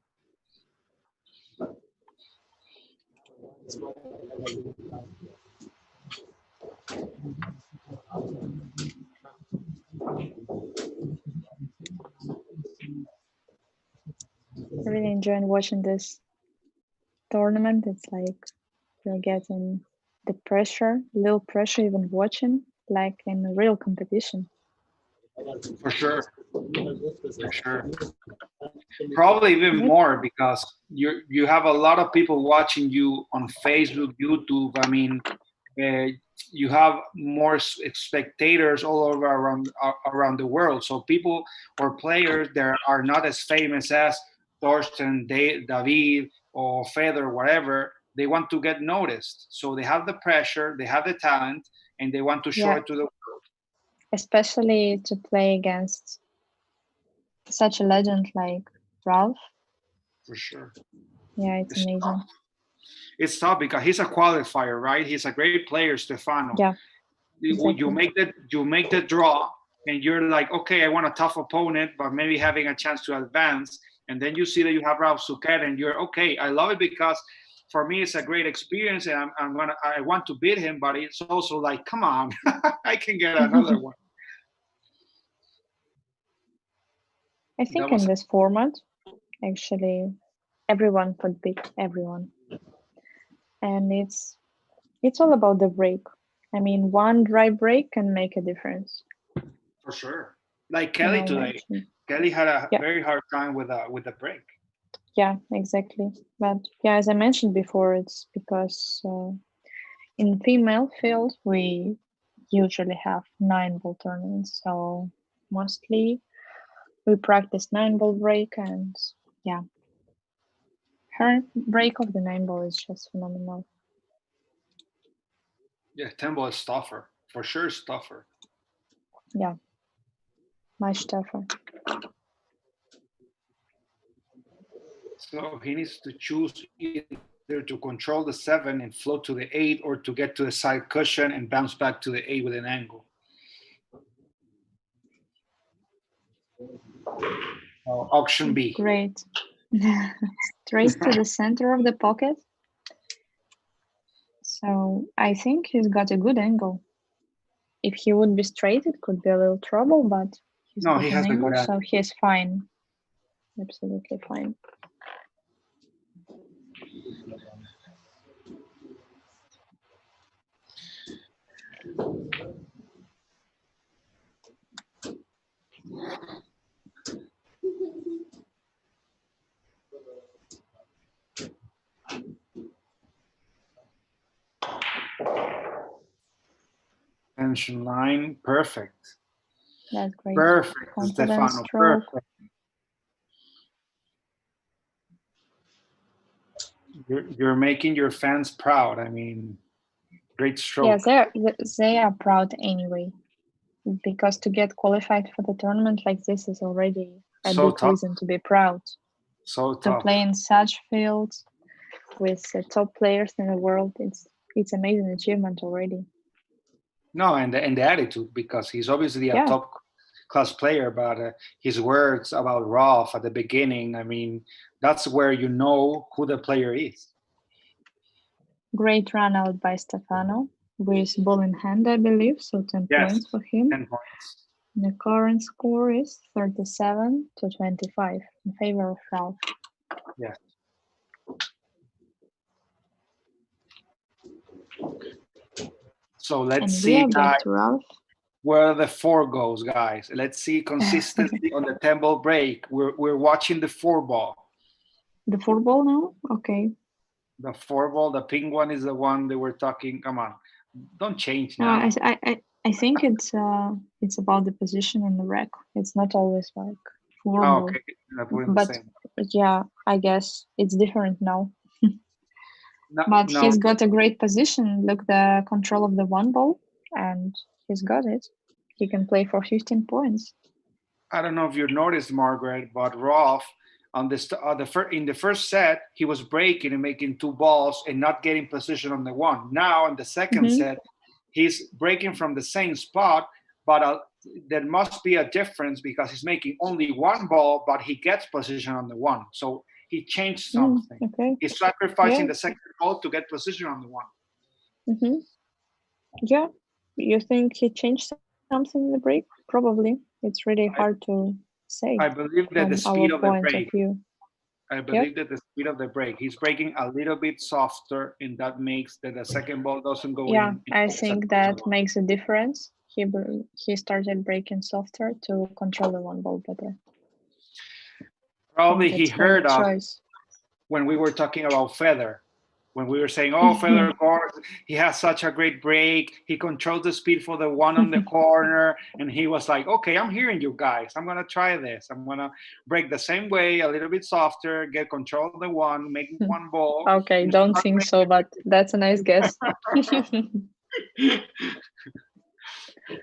I really enjoying watching this tournament. It's like you're getting the pressure, little pressure even watching, like in a real competition. For sure. For sure. Probably even more because you have a lot of people watching you on Facebook, YouTube. I mean, you have more spectators all over around the world. So people or players that are not as famous as Thorsten, David, or Federer, whatever, they want to get noticed. So they have the pressure, they have the talent, and they want to show it to the world. especially to play against such a legend like Ralf. For sure. Yeah, it's amazing. Tough. It's tough because he's a qualifier, right? He's a great player, Stefano. Yeah. You Exactly. make the draw, and you're like, okay, I want a tough opponent, but maybe having a chance to advance. And then you see that you have Ralf SOUQUET, and you're okay. I love it because for me it's a great experience, and I want to beat him, but it's also like, come on, I can get another one. I think in this format, actually, everyone could beat everyone, and it's all about the break. I mean, one dry break can make a difference. For sure. Like Kelly today. Kelly had a very hard time with the break. Yeah, exactly. But yeah, as I mentioned before, it's because in female field we usually have 9-ball tournaments, so mostly we practice 9-ball break, and yeah, her break of the 9-ball is just phenomenal. Yeah, 10-ball is tougher. For sure, it's tougher. Yeah, much tougher. So he needs to choose either to control the 7 and float to the 8, or to get to the side cushion and bounce back to the 8 with an angle. Option B. Great. Straight to the center of the pocket. So I think he's got a good angle. If he would be straight, it could be a little trouble, but he's got he has an a good angle, so angle. he's fine. Absolutely fine. Tension line, perfect. That's great. Perfect, Confidence Stefano, stroke. perfect. You're making your fans proud. I mean, great stroke. Yeah, they are proud anyway, because to get qualified for the tournament like this is already a So big tough. reason to be proud. So To tough. play in such fields with the top players in the world, it's amazing achievement already. No, and the attitude, because he's obviously a top class player, but his words about Ralf at the beginning, I mean, that's where you know who the player is. Great run out by Stefano with ball in hand, I believe, so 10 points for him. 10 points. The current score is 37-25 in favor of Ralf. Yes. So let's see, guys, where the 4 goes, guys. Let's see consistency on the 10-ball break. We're watching the 4-ball. The 4-ball now? Okay. The 4-ball, the pink one is the one that we're talking. Come on, don't change now. No, I think it's about the position in the rack. It's not always like 4-ball. Okay. But yeah, I guess it's different now. But he's got a great position. Look, the control of the 1-ball, and he's got it. He can play for 15 points. I don't know if you noticed, Margaret, but Ralf in the first set he was breaking and making 2 balls and not getting position on the 1. Now in the second set, he's breaking from the same spot, but there must be a difference because he's making only 1 ball, but he gets position on the 1. So he changed something. Okay. He's sacrificing the second ball to get position on the 1. Yeah. You think he changed something in the break? Probably. It's really hard to say. I believe that the speed of the break. I believe that the speed of the break. He's breaking a little bit softer, and that makes that the second ball doesn't go in. Yeah, I think that makes a difference. He started breaking softer to control the 1-ball better. Probably he heard us when we were talking about Feather. When we were saying, oh, Feather, he has such a great break. He controls the speed for the 1 on the corner. And he was like, okay, I'm hearing you guys. I'm going to try this. I'm going to break the same way, a little bit softer, get control of the 1, make 1 ball. Okay, don't think so, but that's a nice guess.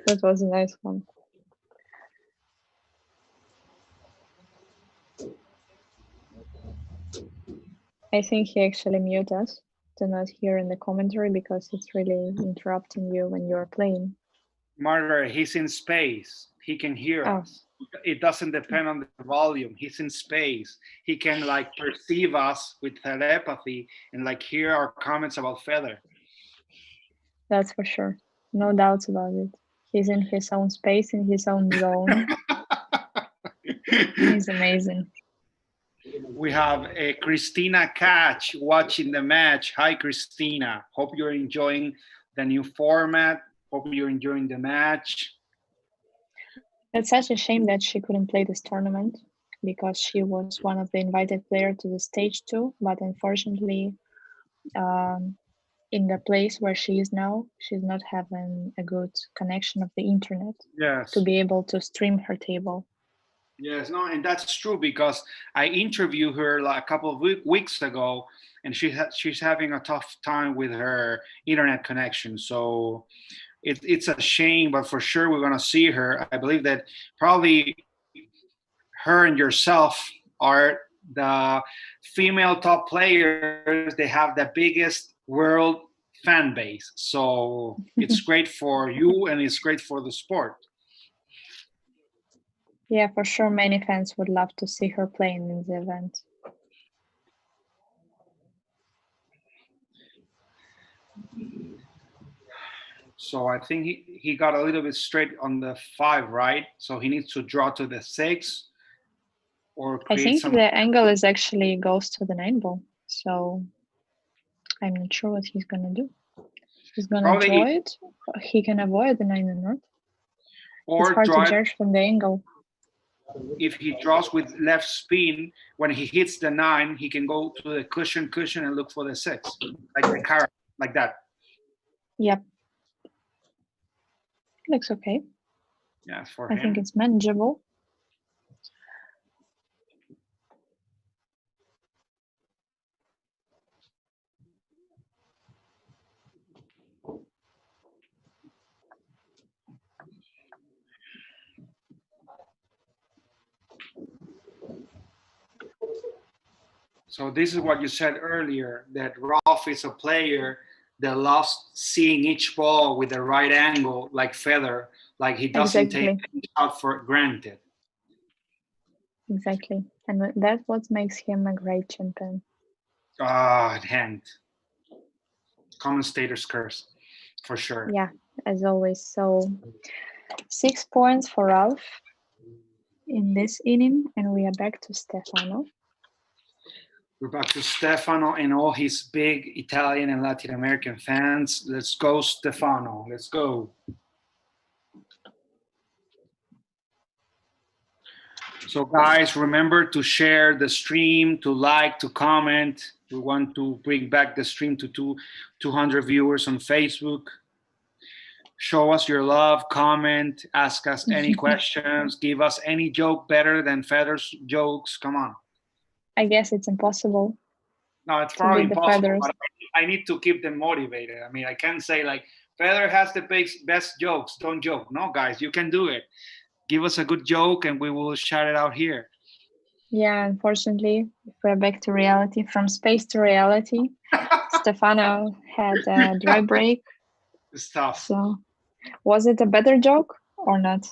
That was a nice one. I think he actually muted us to not hear in the commentary because it's really interrupting you when you're playing. Margaret, he's in space. He can hear us. It doesn't depend on the volume. He's in space. He can like perceive us with telepathy and like hear our comments about Feather. That's for sure. No doubts about it. He's in his own space, in his own zone. He's amazing. We have Christina Catch watching the match. Hi, Christina. Hope you're enjoying the new format. Hope you're enjoying the match. It's such a shame that she couldn't play this tournament because she was one of the invited players to the stage 2, but unfortunately, in the place where she is now, she's not having a good connection of the internet to be able to stream her table. Yes, no, and that's true because I interviewed her like a couple of weeks ago, and she's having a tough time with her internet connection. So it's a shame, but for sure we're gonna see her. I believe that probably her and yourself are the female top players. They have the biggest world fan base, so it's great for you and it's great for the sport. Yeah, for sure many fans would love to see her playing in the event. So I think he got a little bit straight on the 5, right? So he needs to draw to the 6 or create I think some... the angle is actually goes to the 9 ball. So I'm not sure what he's gonna do. He's gonna draw it. He can avoid the 9 and north. Or it's hard draw to judge from the angle. If he draws with left spin, when he hits the 9, he can go to the cushion and look for the 6, like the carrot, like that. Yep. Looks okay. Yeah, for him. I think it's manageable. So this is what you said earlier, that Ralf is a player that loves seeing each ball with the right angle, like Feather, like he doesn't take each shot for granted. Exactly. And that's what makes him a great champion. Hand. Commentator's curse, for sure. Yeah, as always. So 6 points for Ralf in this inning, and we are back to Stefano. We're back to Stefano and all his big Italian and Latin American fans. Let's go, Stefano. Let's go. So guys, remember to share the stream, to like, to comment. We want to bring back the stream to 200 viewers on Facebook. Show us your love, comment, ask us any questions, give us any joke better than Feather's jokes. Come on. I guess it's impossible. No, it's probably impossible, but I need to keep them motivated. I mean, I can't say like, Feather has the best jokes, don't joke. No, guys, you can do it. Give us a good joke and we will shout it out here. Yeah, unfortunately, if we're back to reality, from space to reality, Stefano had a dry break. It's tough. So, was it a better joke or not?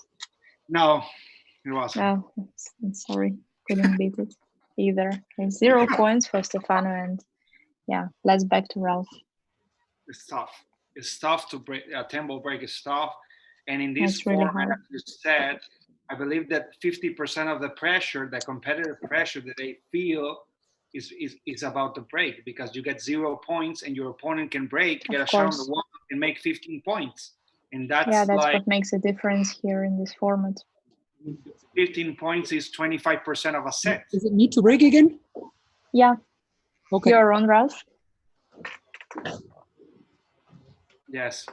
No, it wasn't. No, I'm sorry. Couldn't beat it either. Okay, 0 points for Stefano, and yeah, let's back to Ralf. It's tough. It's tough to break a 10-ball break. Is tough, and in this format, as you said, I believe that 50% of the pressure, the competitive pressure that they feel, is about the break, because you get 0 points and your opponent can break, get a shot on the wall, and make 15 points, and that's like, like what makes a difference here in this format. 15 points is 25% of a set. Does it need to break again? Yeah. Okay. You're on, Ralf. Yes,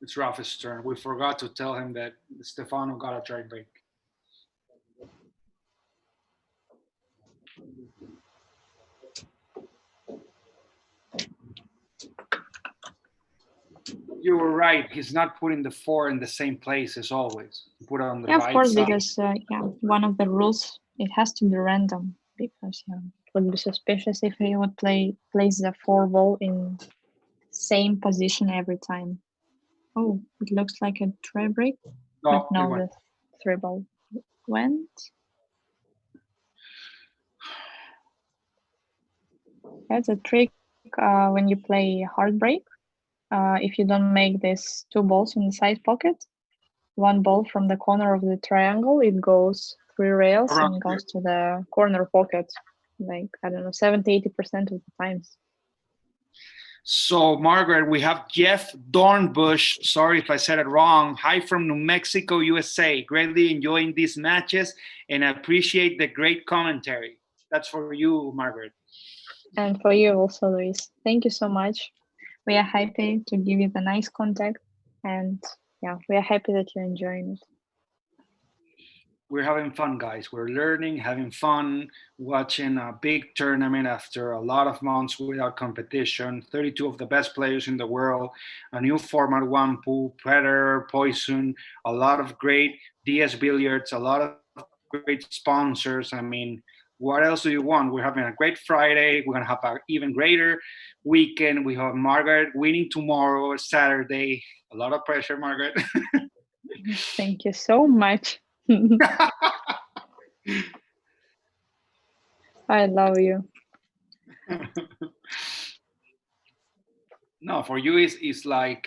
it's Ralph's turn. We forgot to tell him that Stefano got a dry break. You were right. He's not putting the 4 in the same place as always. He put it on the Yeah, of right course, side. because yeah, one of the rules, it has to be random, because yeah, it would be suspicious if he would place the 4 ball in same position every time. Oh, it looks like a tray break, but No, it no, went. the 3 ball went. That's a trick when you play hard break. If you don't make these 2 balls in the side pocket, 1 ball from the corner of the triangle, it goes 3 rails Around and here. goes to the corner pocket, like, I don't know, 70-80% of the times. So, Margaret, we have Jeff Dornbush. Sorry if I said it wrong. Hi from New Mexico, USA. Greatly enjoying these matches and I appreciate the great commentary. That's for you, Margaret. And for you also, Luis. Thank you so much. We are happy to give you the nice contact, and yeah, we are happy that you're enjoying it. We're having fun, guys. We're learning, having fun, watching a big tournament after a lot of months without competition. 32 of the best players in the world, a new format, one pool, Predator, Poison, a lot of great DS billiards, a lot of great sponsors. I mean, what else do you want? We're having a great Friday. We're going to have an even greater weekend. We have Margaret winning tomorrow, Saturday. A lot of pressure, Margaret. Thank you so much. I love you. No, for you it's like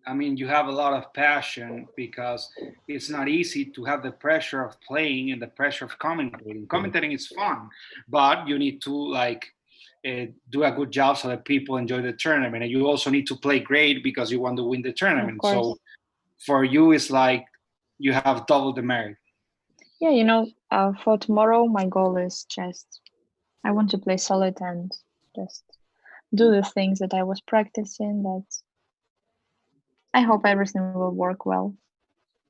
I mean, you have a lot of passion because it's not easy to have the pressure of playing and the pressure of commentating. Commentating is fun, but you need to like do a good job so that people enjoy the tournament, and you also need to play great because you want to win the Of tournament. course. So for you, it's like you have double the merit. Yeah, you know, for tomorrow, my goal is just, I want to play solid and just do the things that I was practicing. That I hope everything will work well.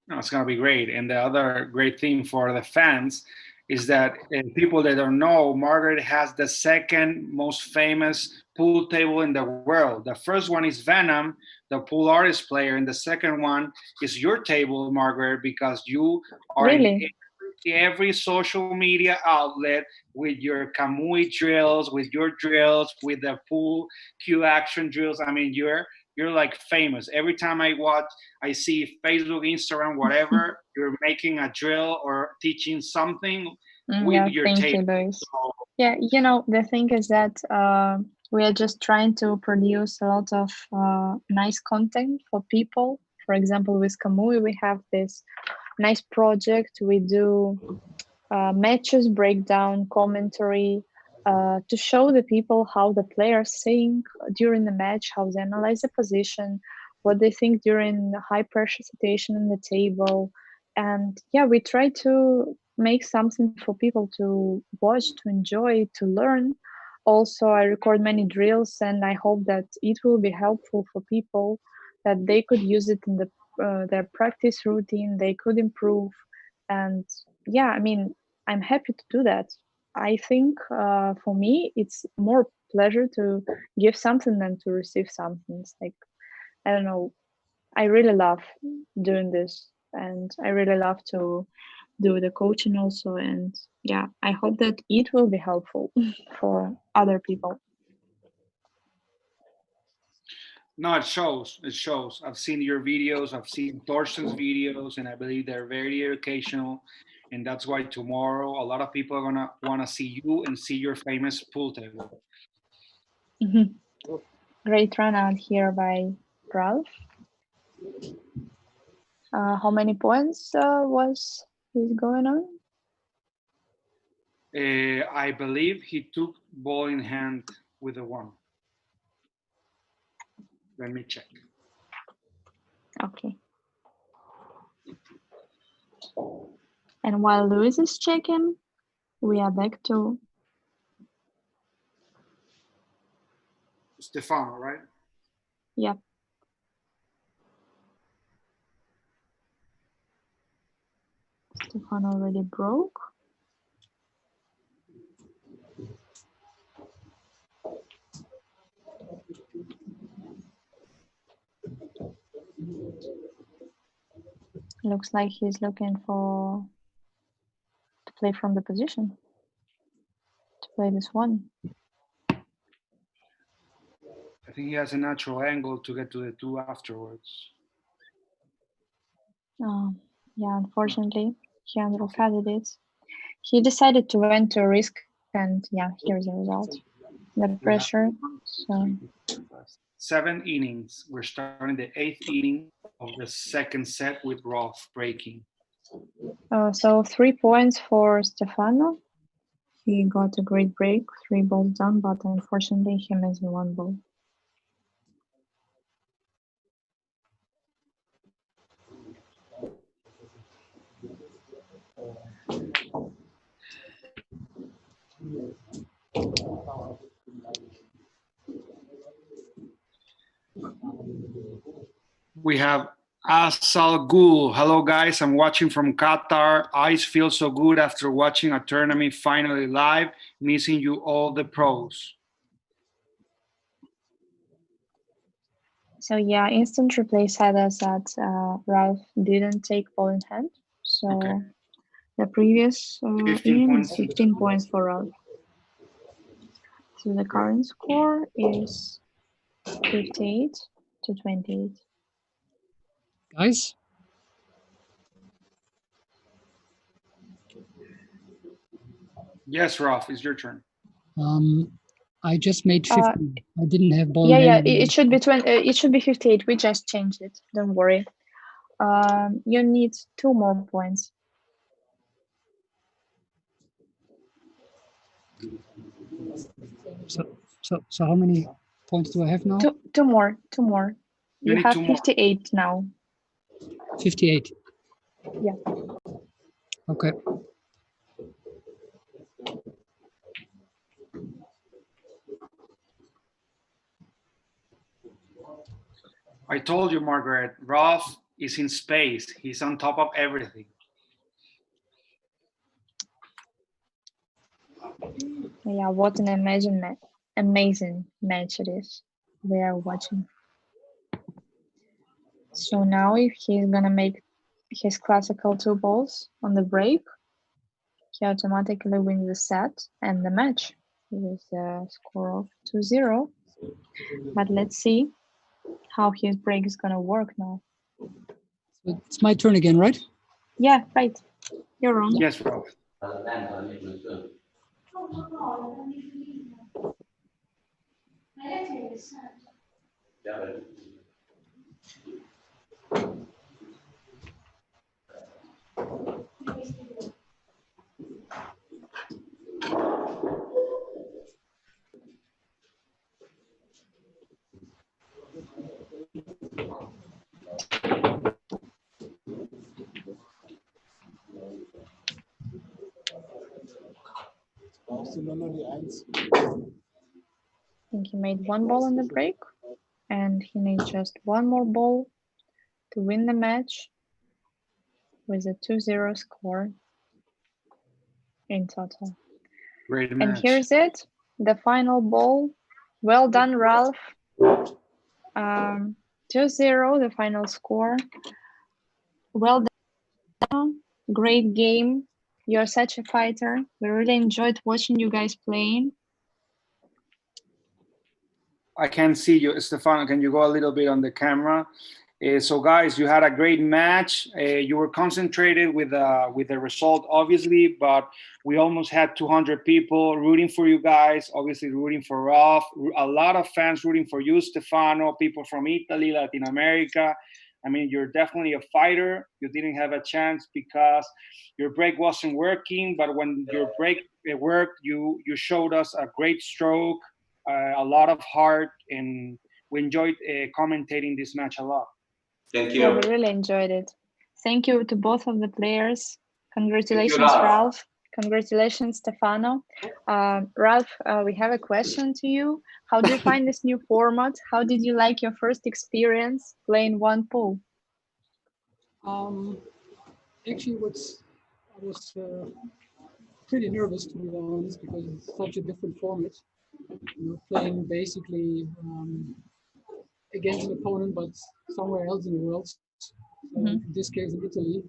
No, it's going to be great. And the other great thing for the fans is that people that don't know, Margaret has the second most famous pool table in the world. The first one is Venom, the pool artist player, and the second one is your table, Margaret, because you are Really? in every social media outlet with your Kamui drills, with your drills, with the pool cue action drills. I mean, you're like famous. Every time I see Facebook, Instagram, whatever, you're making a drill or teaching something with Yeah, your thank you, table. Luis. So, Yeah, you know, the thing is that we are just trying to produce a lot of nice content for people. For example, with Kamui, we have this nice project. We do matches, breakdown, commentary, to show the people how the players think during the match, how they analyze the position, what they think during the high pressure situation on the table. And yeah, we try to make something for people to watch, to enjoy, to learn. Also, I record many drills, and I hope that it will be helpful for people, that they could use it in their practice routine, they could improve. And yeah, I mean, I'm happy to do that. I think for me, it's more pleasure to give something than to receive something. It's like, I don't know, I really love doing this, and I really love to do the coaching also. And yeah, I hope that it will be helpful for other people. no, it shows. It shows. I've seen your videos. I've seen Thorsten's videos, and I believe they're very educational. And that's why tomorrow a lot of people are gonna want to see you and see your famous pool table. Great run out here by Ralf. How many points was he going on? I believe he took ball in hand with the 1. Let me check. Okay. And while Luis is checking, we are back to Stefano, right? yeah. Stefano already broke. Looks like he's looking to play from the position, to play this one. I think he has a natural angle to get to the 2 afterwards. Yeah, unfortunately, he undercutted it. He decided to enter risk, and yeah, here's the result. The pressure. So 7 innings. We're starting the 8th inning of the second set with Ralf breaking. so 3 points for Stefano. He got a great break, 3 balls done, but unfortunately he missed 1 ball. We have Asal Gul. Hello, guys. I'm watching from Qatar. Eyes feel so good after watching a tournament finally live. Missing you all the pros. So yeah, instant replay said us that Ralf didn't take ball in hand. So Okay. the previous 15 inning points. is 15 points for Ralf. So the current score is 58 to 28. Guys, Yes, Ralf, it's your turn. I just made 50. I didn't have ball. Yeah, in hand. it should be it should be 58. We just changed it. Don't worry. You need 2 more points. So how many points do I have now? Two more. You need have 2 more. 58 now. 58. Yeah. Okay. I told you, Margaret, Ralf is in space. He's on top of everything. Yeah, what an amazing match it is we are watching. So now if he's gonna make his classical 2 balls on the break, he automatically wins the set and the match with a score of 2-0. But let's see how his break is gonna work now. So it's my turn again, right? Yeah, right. You're on. Yes, Ralf. I think he made 1 ball on the break, and he needs just 1 more ball to win the match with a 2-0 score in total. Great match. And here's it, the final ball. Well done, Ralf. 2-0, the final score. Well done. Great game. You're such a fighter. We really enjoyed watching you guys playing. I can't see you. Stefano, can you go a little bit on the camera? So guys, you had a great match. You were concentrated with the result, obviously, but we almost had 200 people rooting for you guys, obviously rooting for Ralf, a lot of fans rooting for you, Stefano, people from Italy, Latin America. I mean, you're definitely a fighter. You didn't have a chance because your break wasn't working, but when your break worked, you showed us a great stroke, a lot of heart, and we enjoyed commentating this match a lot. Thank you. Yeah, we really enjoyed it. Thank you to both of the players. Congratulations, Ralf. Ralf. Congratulations, Stefano. Ralf, we have a question to you. How do you find this new format? How did you like your first experience playing one pool? Actually, I was pretty nervous, to be honest, because it's such a different format. You're playing basically against an opponent, but somewhere else in the world. So in this case, in Italy.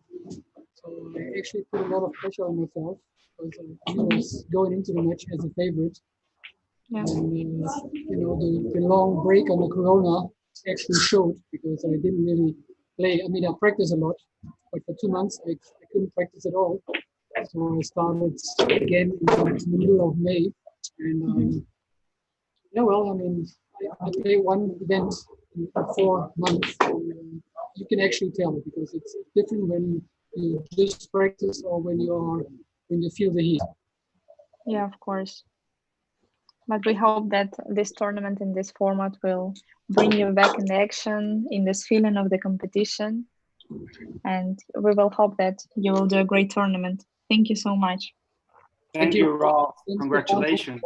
So I actually put a lot of pressure on myself because I was going into the match as a favorite. Yeah. And you know, the long break on the Corona actually showed because I didn't really play. I mean, I practiced a lot, but for 2 months I couldn't practice at all. So I started again in the middle of May, and yeah, well, I mean, I play one event in 4 months. And, you can actually tell because it's different when you just practice or when you feel the heat. Yeah, of course. But we hope that this tournament in this format will bring you back in the action, in this feeling of the competition. And we will hope that you will do a great tournament. Thank you so much. Thank you, Ralf. Thanks for Congratulations.